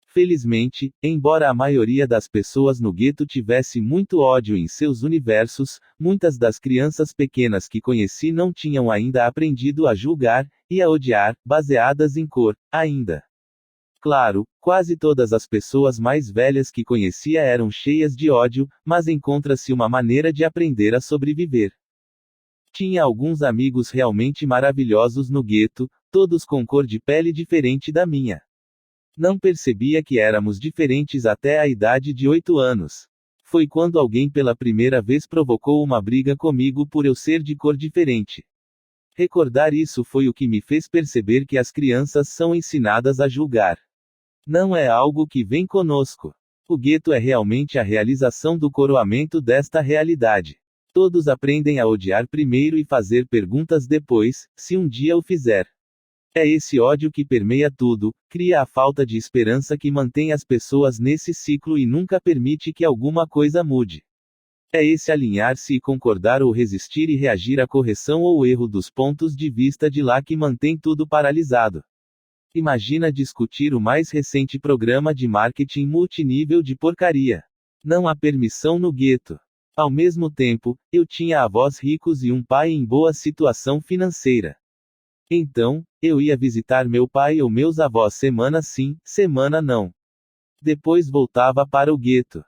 Felizmente, embora a maioria das pessoas no gueto tivesse muito ódio em seus universos, muitas das crianças pequenas que conheci não tinham ainda aprendido a julgar, e a odiar, baseadas em cor, ainda. Claro, quase todas as pessoas mais velhas que conhecia eram cheias de ódio, mas encontra-se uma maneira de aprender a sobreviver. Tinha alguns amigos realmente maravilhosos no gueto, todos com cor de pele diferente da minha. Não percebia que éramos diferentes até a idade de 8 anos. Foi quando alguém pela primeira vez provocou uma briga comigo por eu ser de cor diferente. Recordar isso foi o que me fez perceber que as crianças são ensinadas a julgar. Não é algo que vem conosco. O gueto é realmente a realização do coroamento desta realidade. Todos aprendem a odiar primeiro e fazer perguntas depois, se um dia o fizer. É esse ódio que permeia tudo, cria a falta de esperança que mantém as pessoas nesse ciclo e nunca permite que alguma coisa mude. É esse alinhar-se e concordar ou resistir e reagir à correção ou erro dos pontos de vista de lá que mantém tudo paralisado. Imagina discutir o mais recente programa de marketing multinível de porcaria. Não há permissão no gueto. Ao mesmo tempo, eu tinha avós ricos e um pai em boa situação financeira. Então, eu ia visitar meu pai ou meus avós semana sim, semana não. Depois voltava para o gueto.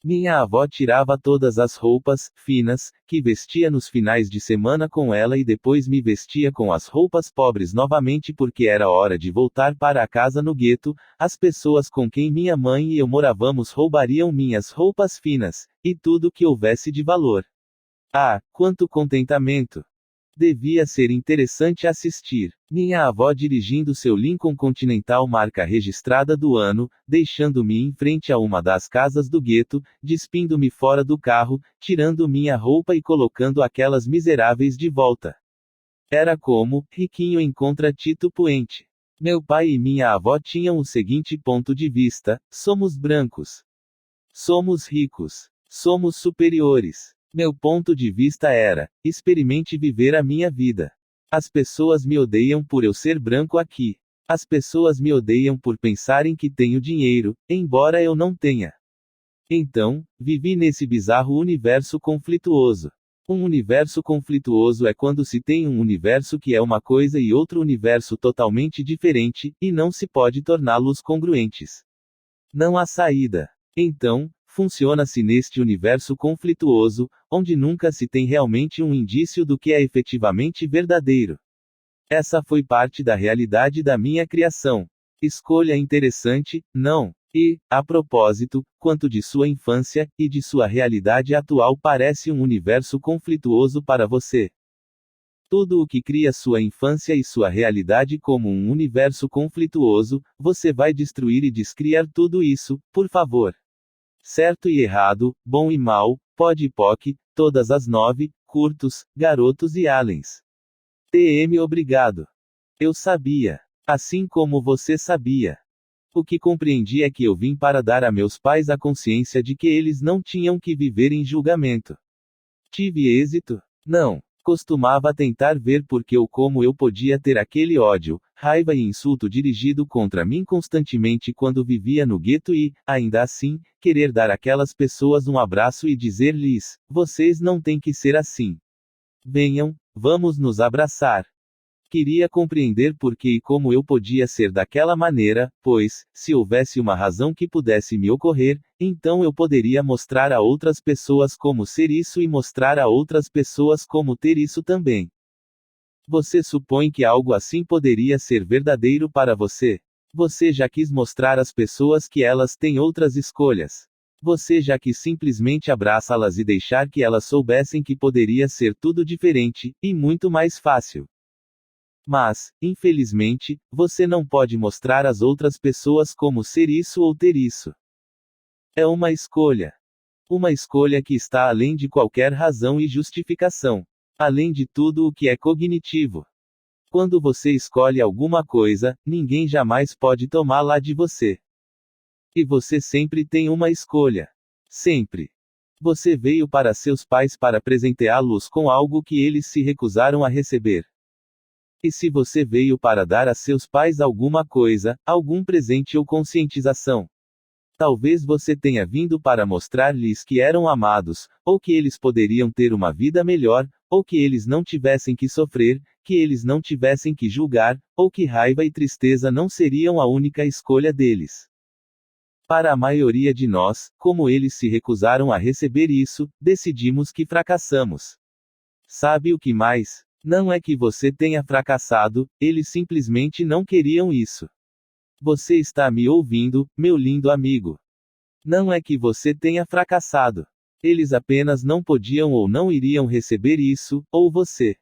Minha avó tirava todas as roupas, finas, que vestia nos finais de semana com ela e depois me vestia com as roupas pobres novamente porque era hora de voltar para a casa no gueto. As pessoas com quem minha mãe e eu morávamos roubariam minhas roupas finas, e tudo que houvesse de valor. Ah, quanto contentamento! Devia ser interessante assistir. Minha avó dirigindo seu Lincoln Continental marca registrada do ano, deixando-me em frente a uma das casas do gueto, despindo-me fora do carro, tirando minha roupa e colocando aquelas miseráveis de volta. Era como, riquinho encontra Tito Puente. Meu pai e minha avó tinham o seguinte ponto de vista: somos brancos. Somos ricos. Somos superiores. Meu ponto de vista era: experimente viver a minha vida. As pessoas me odeiam por eu ser branco aqui. As pessoas me odeiam por pensarem que tenho dinheiro, embora eu não tenha. Então, vivi nesse bizarro universo conflituoso. Um universo conflituoso é quando se tem um universo que é uma coisa e outro universo totalmente diferente, e não se pode torná-los congruentes. Não há saída. Então, funciona-se neste universo conflituoso, onde nunca se tem realmente um indício do que é efetivamente verdadeiro. Essa foi parte da realidade da minha criação. Escolha interessante, não? E, a propósito, quanto de sua infância, e de sua realidade atual parece um universo conflituoso para você? Tudo o que cria sua infância e sua realidade como um universo conflituoso, você vai destruir e descriar tudo isso, por favor. Certo e errado, bom e mal, pod e poc, todas as 9, curtos, garotos e aliens. TM obrigado. Eu sabia. Assim como você sabia. O que compreendi é que eu vim para dar a meus pais a consciência de que eles não tinham que viver em julgamento. Tive êxito? Não. Costumava tentar ver porque ou como eu podia ter aquele ódio, raiva e insulto dirigido contra mim constantemente quando vivia no gueto e, ainda assim, querer dar àquelas pessoas um abraço e dizer-lhes: vocês não têm que ser assim. Venham, vamos nos abraçar. Queria compreender por que e como eu podia ser daquela maneira, pois, se houvesse uma razão que pudesse me ocorrer, então eu poderia mostrar a outras pessoas como ser isso e mostrar a outras pessoas como ter isso também. Você supõe que algo assim poderia ser verdadeiro para você? Você já quis mostrar às pessoas que elas têm outras escolhas? Você já quis simplesmente abraçá-las e deixar que elas soubessem que poderia ser tudo diferente, e muito mais fácil? Mas, infelizmente, você não pode mostrar às outras pessoas como ser isso ou ter isso. É uma escolha. Uma escolha que está além de qualquer razão e justificação. Além de tudo o que é cognitivo. Quando você escolhe alguma coisa, ninguém jamais pode tomá-la de você. E você sempre tem uma escolha. Sempre. Você veio para seus pais para presenteá-los com algo que eles se recusaram a receber. E se você veio para dar a seus pais alguma coisa, algum presente ou conscientização? Talvez você tenha vindo para mostrar-lhes que eram amados, ou que eles poderiam ter uma vida melhor, ou que eles não tivessem que sofrer, que eles não tivessem que julgar, ou que raiva e tristeza não seriam a única escolha deles. Para a maioria de nós, como eles se recusaram a receber isso, decidimos que fracassamos. Sabe o que mais? Não é que você tenha fracassado, eles simplesmente não queriam isso. Você está me ouvindo, meu lindo amigo? Não é que você tenha fracassado. Eles apenas não podiam ou não iriam receber isso, ou você.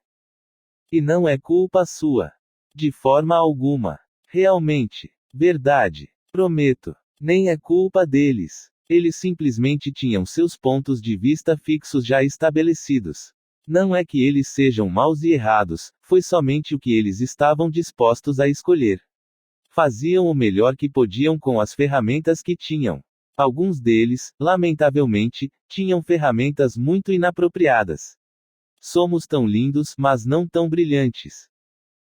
E não é culpa sua. De forma alguma. Realmente. Verdade. Prometo. Nem é culpa deles. Eles simplesmente tinham seus pontos de vista fixos já estabelecidos. Não é que eles sejam maus e errados, foi somente o que eles estavam dispostos a escolher. Faziam o melhor que podiam com as ferramentas que tinham. Alguns deles, lamentavelmente, tinham ferramentas muito inapropriadas. Somos tão lindos, mas não tão brilhantes.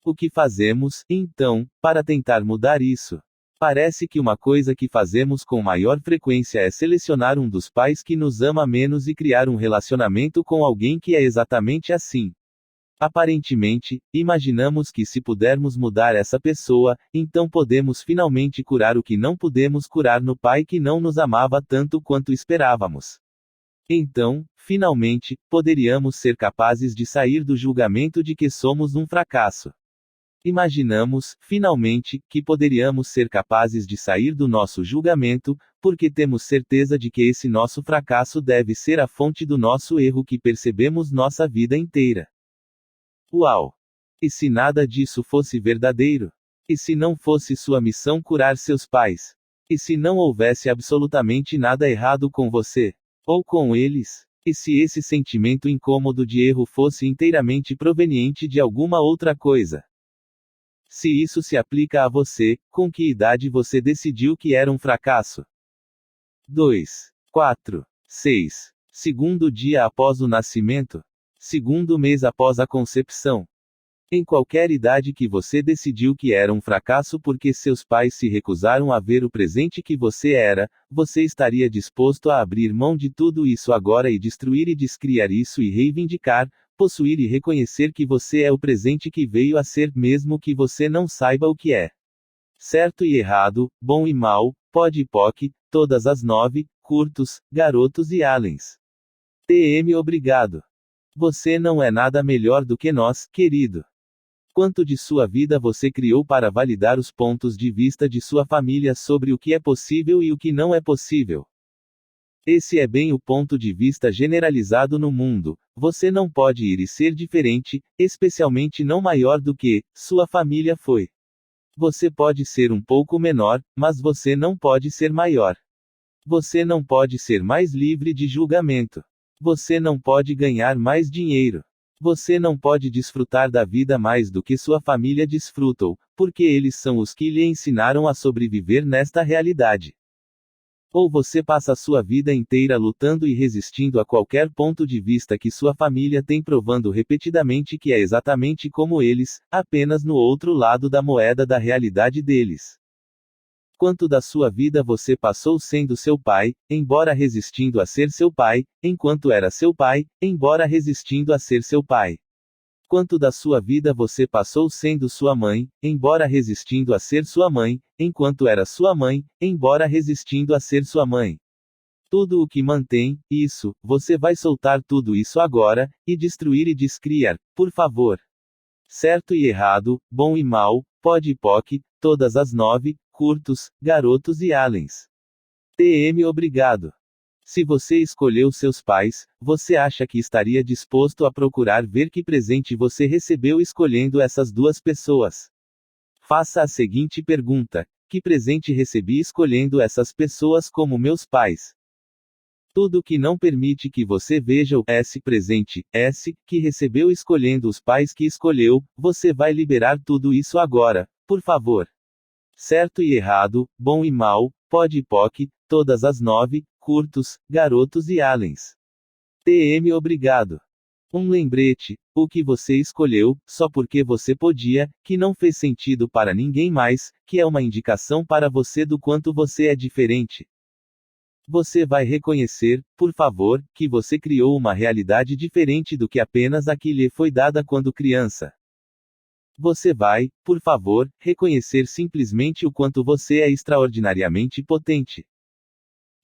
O que fazemos, então, para tentar mudar isso? Parece que uma coisa que fazemos com maior frequência é selecionar um dos pais que nos ama menos e criar um relacionamento com alguém que é exatamente assim. Aparentemente, imaginamos que se pudermos mudar essa pessoa, então podemos finalmente curar o que não pudemos curar no pai que não nos amava tanto quanto esperávamos. Então, finalmente, poderíamos ser capazes de sair do julgamento de que somos um fracasso. Imaginamos, finalmente, que poderíamos ser capazes de sair do nosso julgamento, porque temos certeza de que esse nosso fracasso deve ser a fonte do nosso erro que percebemos nossa vida inteira. Uau! E se nada disso fosse verdadeiro? E se não fosse sua missão curar seus pais? E se não houvesse absolutamente nada errado com você? Ou com eles? E se esse sentimento incômodo de erro fosse inteiramente proveniente de alguma outra coisa? Se isso se aplica a você, com que idade você decidiu que era um fracasso? 2, 4, 6. Segundo dia após o nascimento? Segundo mês após a concepção? Em qualquer idade que você decidiu que era um fracasso porque seus pais se recusaram a ver o presente que você era, você estaria disposto a abrir mão de tudo isso agora e destruir e descriar isso e reivindicar, possuir e reconhecer que você é o presente que veio a ser, mesmo que você não saiba o que é. Certo e errado, bom e mal, pod e poc, todas as 9, curtos, garotos e aliens. TM obrigado. Você não é nada melhor do que nós, querido. Quanto de sua vida você criou para validar os pontos de vista de sua família sobre o que é possível e o que não é possível? Esse é bem o ponto de vista generalizado no mundo. Você não pode ir e ser diferente, especialmente não maior do que sua família foi. Você pode ser um pouco menor, mas você não pode ser maior. Você não pode ser mais livre de julgamento. Você não pode ganhar mais dinheiro. Você não pode desfrutar da vida mais do que sua família desfrutou, porque eles são os que lhe ensinaram a sobreviver nesta realidade. Ou você passa sua vida inteira lutando e resistindo a qualquer ponto de vista que sua família tem, provando repetidamente que é exatamente como eles, apenas no outro lado da moeda da realidade deles. Quanto da sua vida você passou sendo seu pai, embora resistindo a ser seu pai, enquanto era seu pai, embora resistindo a ser seu pai? Quanto da sua vida você passou sendo sua mãe, embora resistindo a ser sua mãe, enquanto era sua mãe, embora resistindo a ser sua mãe? Tudo o que mantém isso, você vai soltar tudo isso agora, e destruir e descriar, por favor. Certo e errado, bom e mal, pod e poc, todas as 9, curtos, garotos e aliens. TM obrigado. Se você escolheu seus pais, você acha que estaria disposto a procurar ver que presente você recebeu escolhendo essas duas pessoas? Faça a seguinte pergunta: que presente recebi escolhendo essas pessoas como meus pais? Tudo que não permite que você veja o S presente, S, que recebeu escolhendo os pais que escolheu, você vai liberar tudo isso agora, por favor. Certo e errado, bom e mal, pod e poc, todas as 9, curtos, garotos e aliens. TM obrigado. Um lembrete: o que você escolheu, só porque você podia, que não fez sentido para ninguém mais, que é uma indicação para você do quanto você é diferente. Você vai reconhecer, por favor, que você criou uma realidade diferente do que apenas a que lhe foi dada quando criança. Você vai, por favor, reconhecer simplesmente o quanto você é extraordinariamente potente.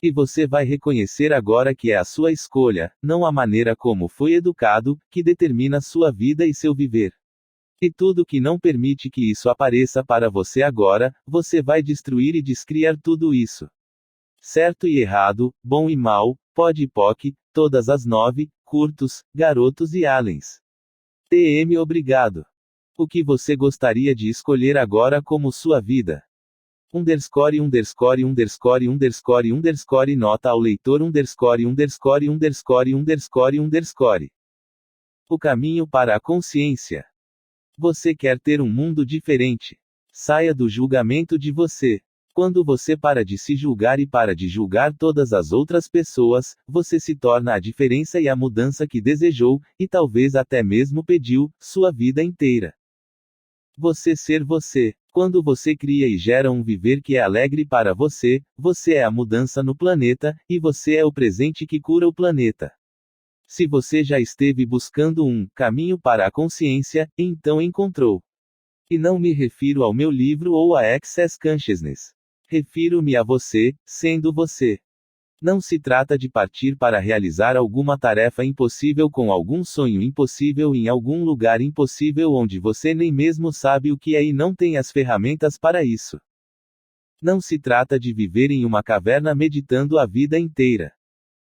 E você vai reconhecer agora que é a sua escolha, não a maneira como foi educado, que determina sua vida e seu viver. E tudo que não permite que isso apareça para você agora, você vai destruir e descriar tudo isso. Certo e errado, bom e mal, pod e poc, todas as 9, curtos, garotos e aliens. TM obrigado. O que você gostaria de escolher agora como sua vida? Underscore nota ao leitor underscore. O caminho para a consciência. Você quer ter um mundo diferente. Saia do julgamento de você. Quando você para de se julgar e para de julgar todas as outras pessoas, você se torna a diferença e a mudança que desejou, e talvez até mesmo pediu, sua vida inteira. Você ser você. Quando você cria e gera um viver que é alegre para você, você é a mudança no planeta, e você é o presente que cura o planeta. Se você já esteve buscando um caminho para a consciência, então encontrou. E não me refiro ao meu livro ou a Access Consciousness. Refiro-me a você, sendo você. Não se trata de partir para realizar alguma tarefa impossível com algum sonho impossível em algum lugar impossível onde você nem mesmo sabe o que é e não tem as ferramentas para isso. Não se trata de viver em uma caverna meditando a vida inteira.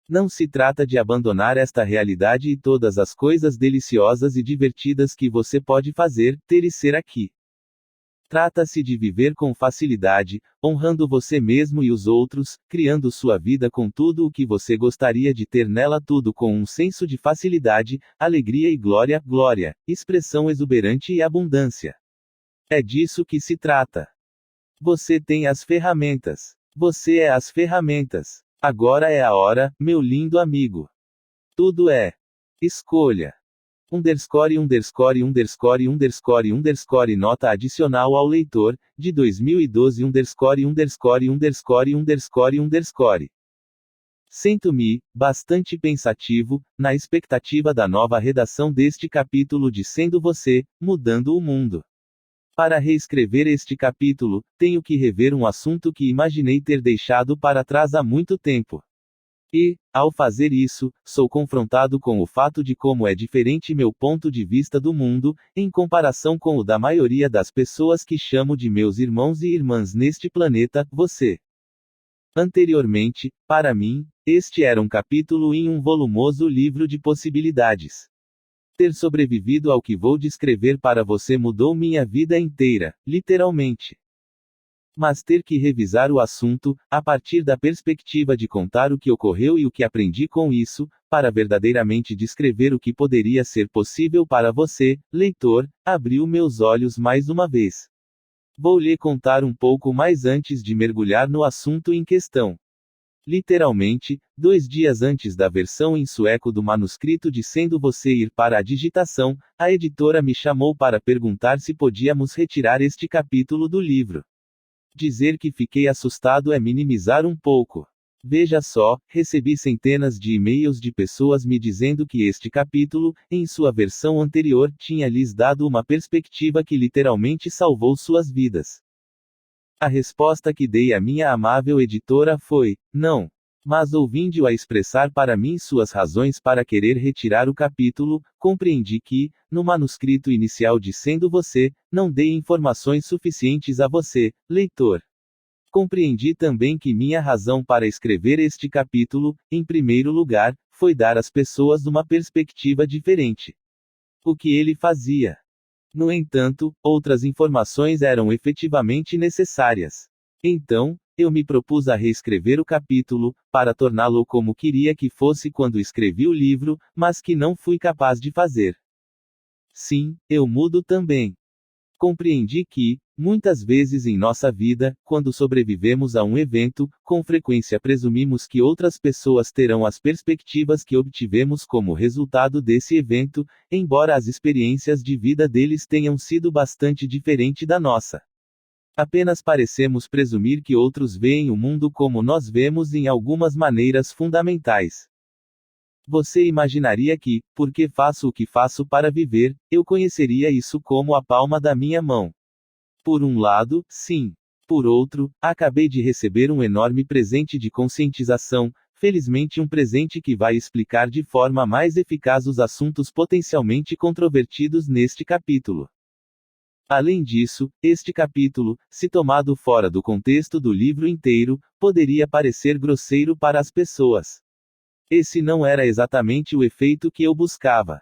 Não se trata de abandonar esta realidade e todas as coisas deliciosas e divertidas que você pode fazer, ter e ser aqui. Trata-se de viver com facilidade, honrando você mesmo e os outros, criando sua vida com tudo o que você gostaria de ter nela, tudo com um senso de facilidade, alegria e glória, glória, expressão exuberante e abundância. É disso que se trata. Você tem as ferramentas. Você é as ferramentas. Agora é a hora, meu lindo amigo. Tudo é escolha. Nota adicional ao leitor, de 2012 Sinto-me, bastante pensativo, na expectativa da nova redação deste capítulo de Sendo Você, Mudando o Mundo. Para reescrever este capítulo, tenho que rever um assunto que imaginei ter deixado para trás há muito tempo. E, ao fazer isso, sou confrontado com o fato de como é diferente meu ponto de vista do mundo, em comparação com o da maioria das pessoas que chamo de meus irmãos e irmãs neste planeta, você. Anteriormente, para mim, este era um capítulo em um volumoso livro de possibilidades. Ter sobrevivido ao que vou descrever para você mudou minha vida inteira, literalmente. Mas ter que revisar o assunto, a partir da perspectiva de contar o que ocorreu e o que aprendi com isso, para verdadeiramente descrever o que poderia ser possível para você, leitor, abriu meus olhos mais uma vez. Vou lhe contar um pouco mais antes de mergulhar no assunto em questão. Literalmente, 2 dias antes da versão em sueco do manuscrito de Sendo Você ir para a digitação, a editora me chamou para perguntar se podíamos retirar este capítulo do livro. Dizer que fiquei assustado é minimizar um pouco. Veja só, recebi centenas de e-mails de pessoas me dizendo que este capítulo, em sua versão anterior, tinha lhes dado uma perspectiva que literalmente salvou suas vidas. A resposta que dei à minha amável editora foi: não. Mas ouvindo-a a expressar para mim suas razões para querer retirar o capítulo, compreendi que, no manuscrito inicial de Sendo Você, não dei informações suficientes a você, leitor. Compreendi também que minha razão para escrever este capítulo, em primeiro lugar, foi dar às pessoas uma perspectiva diferente. O que ele fazia. No entanto, outras informações eram efetivamente necessárias. Então, eu me propus a reescrever o capítulo, para torná-lo como queria que fosse quando escrevi o livro, mas que não fui capaz de fazer. Sim, eu mudo também. Compreendi que, muitas vezes em nossa vida, quando sobrevivemos a um evento, com frequência presumimos que outras pessoas terão as perspectivas que obtivemos como resultado desse evento, embora as experiências de vida deles tenham sido bastante diferentes da nossa. Apenas parecemos presumir que outros veem o mundo como nós vemos em algumas maneiras fundamentais. Você imaginaria que, porque faço o que faço para viver, eu conheceria isso como a palma da minha mão. Por um lado, sim. Por outro, acabei de receber um enorme presente de conscientização, felizmente um presente que vai explicar de forma mais eficaz os assuntos potencialmente controvertidos neste capítulo. Além disso, este capítulo, se tomado fora do contexto do livro inteiro, poderia parecer grosseiro para as pessoas. Esse não era exatamente o efeito que eu buscava.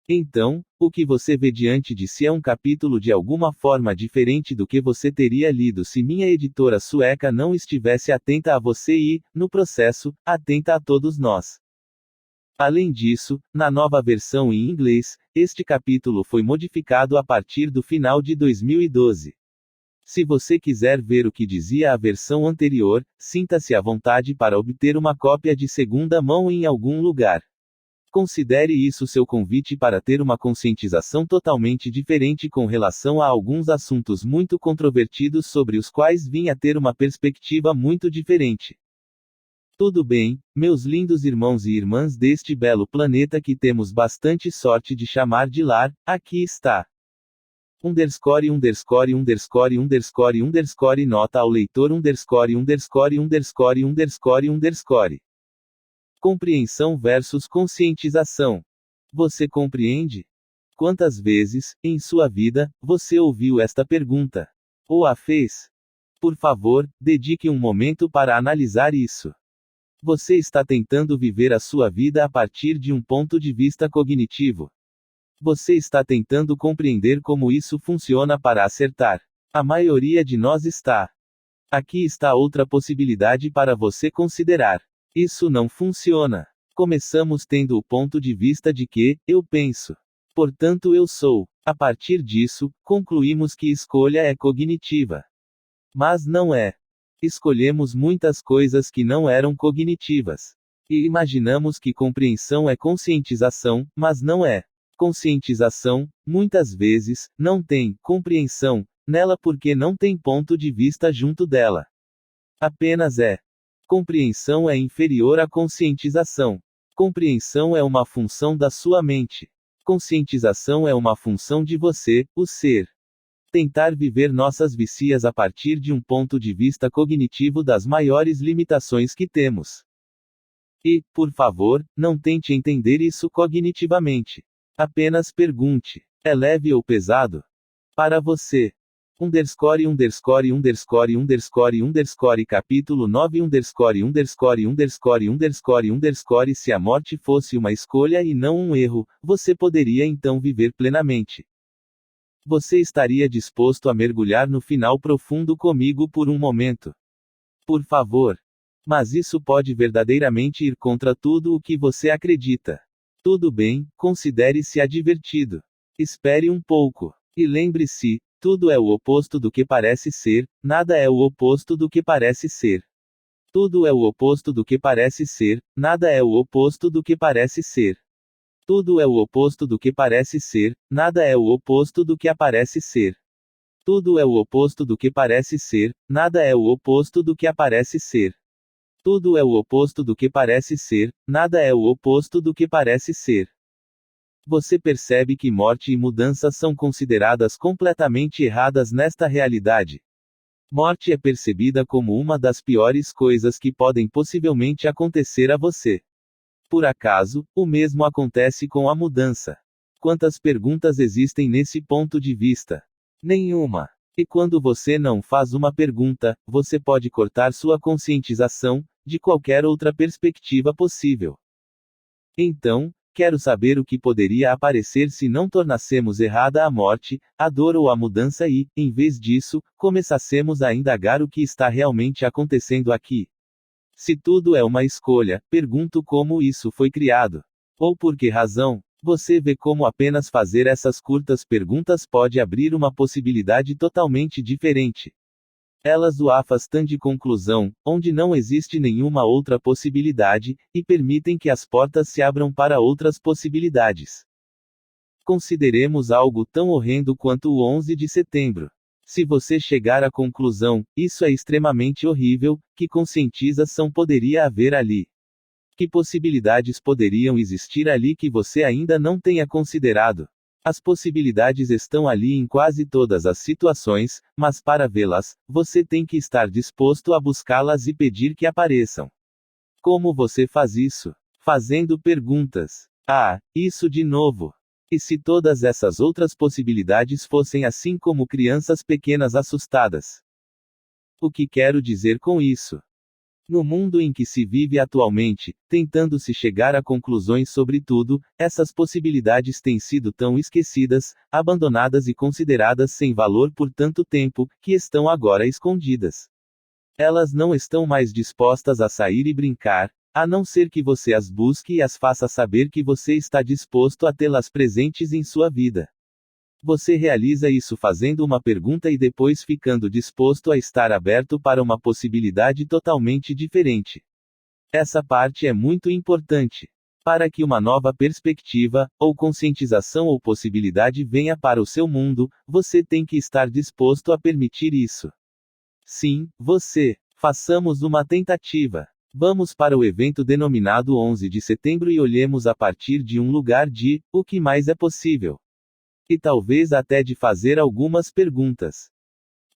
Então, o que você vê diante de si é um capítulo de alguma forma diferente do que você teria lido se minha editora sueca não estivesse atenta a você e, no processo, atenta a todos nós. Além disso, na nova versão em inglês, este capítulo foi modificado a partir do final de 2012. Se você quiser ver o que dizia a versão anterior, sinta-se à vontade para obter uma cópia de segunda mão em algum lugar. Considere isso seu convite para ter uma conscientização totalmente diferente com relação a alguns assuntos muito controvertidos sobre os quais vim a ter uma perspectiva muito diferente. Tudo bem, meus lindos irmãos e irmãs deste belo planeta que temos bastante sorte de chamar de lar, aqui está. Nota ao leitor Compreensão versus conscientização. Você compreende? Quantas vezes, em sua vida, você ouviu esta pergunta? Ou a fez? Por favor, dedique um momento para analisar isso. Você está tentando viver a sua vida a partir de um ponto de vista cognitivo. Você está tentando compreender como isso funciona para acertar. A maioria de nós está. Aqui está outra possibilidade para você considerar. Isso não funciona. Começamos tendo o ponto de vista de que, eu penso. Portanto, eu sou. A partir disso, concluímos que escolha é cognitiva. Mas não é. Escolhemos muitas coisas que não eram cognitivas. E imaginamos que compreensão é conscientização, mas não é. Conscientização, muitas vezes, não tem compreensão nela porque não tem ponto de vista junto dela. Apenas é. Compreensão é inferior à conscientização. Compreensão é uma função da sua mente. Conscientização é uma função de você, o ser. Tentar viver nossas vicias a partir de um ponto de vista cognitivo das maiores limitações que temos. E, por favor, não tente entender isso cognitivamente. Apenas pergunte: é leve ou pesado? Para você. Capítulo 9 Se a morte fosse uma escolha e não um erro, você poderia então viver plenamente. Você estaria disposto a mergulhar no final profundo comigo por um momento? Por favor. Mas isso pode verdadeiramente ir contra tudo o que você acredita. Tudo bem, considere-se advertido. Espere um pouco. E lembre-se, tudo é o oposto do que parece ser, nada é o oposto do que parece ser. Tudo é o oposto do que parece ser, nada é o oposto do que parece ser. Tudo é o oposto do que parece ser, nada é o oposto do que aparece ser. Tudo é o oposto do que parece ser, nada é o oposto do que aparece ser. Tudo é o oposto do que parece ser, nada é o oposto do que parece ser. Você percebe que morte e mudança são consideradas completamente erradas nesta realidade. Morte é percebida como uma das piores coisas que podem possivelmente acontecer a você. Por acaso, o mesmo acontece com a mudança. Quantas perguntas existem nesse ponto de vista? Nenhuma. E quando você não faz uma pergunta, você pode cortar sua conscientização de qualquer outra perspectiva possível. Então, quero saber o que poderia aparecer se não tornássemos errada a morte, a dor ou a mudança e, em vez disso, começássemos a indagar o que está realmente acontecendo aqui. Se tudo é uma escolha, pergunto como isso foi criado. Ou por que razão? Você vê como apenas fazer essas curtas perguntas pode abrir uma possibilidade totalmente diferente. Elas o afastam de conclusão, onde não existe nenhuma outra possibilidade, e permitem que as portas se abram para outras possibilidades. Consideremos algo tão horrendo quanto o 11 de setembro. Se você chegar à conclusão, isso é extremamente horrível, que conscientização poderia haver ali? Que possibilidades poderiam existir ali que você ainda não tenha considerado? As possibilidades estão ali em quase todas as situações, mas para vê-las, você tem que estar disposto a buscá-las e pedir que apareçam. Como você faz isso? Fazendo perguntas. Ah, isso de novo. E se todas essas outras possibilidades fossem assim como crianças pequenas assustadas? O que quero dizer com isso? No mundo em que se vive atualmente, tentando se chegar a conclusões sobre tudo, essas possibilidades têm sido tão esquecidas, abandonadas e consideradas sem valor por tanto tempo, que estão agora escondidas. Elas não estão mais dispostas a sair e brincar, a não ser que você as busque e as faça saber que você está disposto a tê-las presentes em sua vida. Você realiza isso fazendo uma pergunta e depois ficando disposto a estar aberto para uma possibilidade totalmente diferente. Essa parte é muito importante. Para que uma nova perspectiva, ou conscientização ou possibilidade venha para o seu mundo, você tem que estar disposto a permitir isso. Sim, você. Façamos uma tentativa. Vamos para o evento denominado 11 de setembro e olhemos a partir de um lugar de o que mais é possível. E talvez até de fazer algumas perguntas.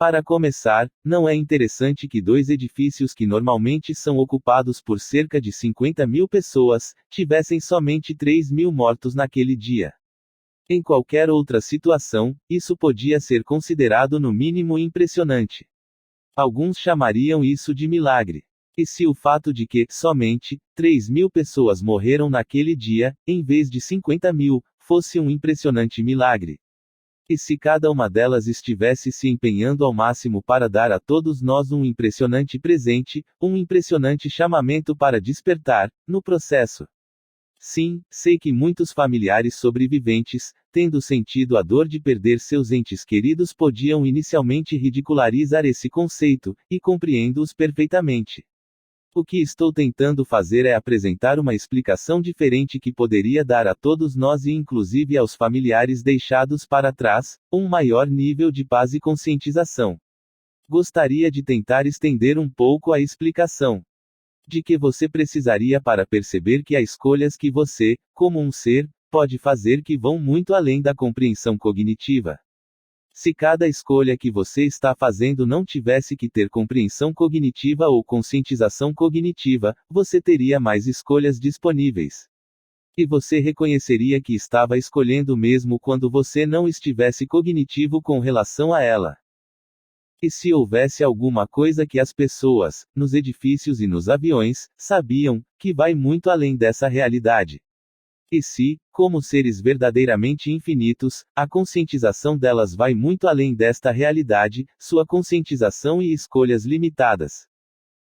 Para começar, não é interessante que dois edifícios que normalmente são ocupados por cerca de 50.000 pessoas, tivessem somente 3.000 mortos naquele dia. Em qualquer outra situação, isso podia ser considerado no mínimo impressionante. Alguns chamariam isso de milagre. E se o fato de que, somente, 3.000 pessoas morreram naquele dia, em vez de 50.000, fosse um impressionante milagre? E se cada uma delas estivesse se empenhando ao máximo para dar a todos nós um impressionante presente, um impressionante chamamento para despertar, no processo? Sim, sei que muitos familiares sobreviventes, tendo sentido a dor de perder seus entes queridos, podiam inicialmente ridicularizar esse conceito, e compreendo-os perfeitamente. O que estou tentando fazer é apresentar uma explicação diferente que poderia dar a todos nós e inclusive aos familiares deixados para trás, um maior nível de paz e conscientização. Gostaria de tentar estender um pouco a explicação de que você precisaria para perceber que há escolhas que você, como um ser, pode fazer que vão muito além da compreensão cognitiva. Se cada escolha que você está fazendo não tivesse que ter compreensão cognitiva ou conscientização cognitiva, você teria mais escolhas disponíveis. E você reconheceria que estava escolhendo mesmo quando você não estivesse cognitivo com relação a ela. E se houvesse alguma coisa que as pessoas, nos edifícios e nos aviões, sabiam, que vai muito além dessa realidade? E se, como seres verdadeiramente infinitos, a conscientização delas vai muito além desta realidade, sua conscientização e escolhas limitadas?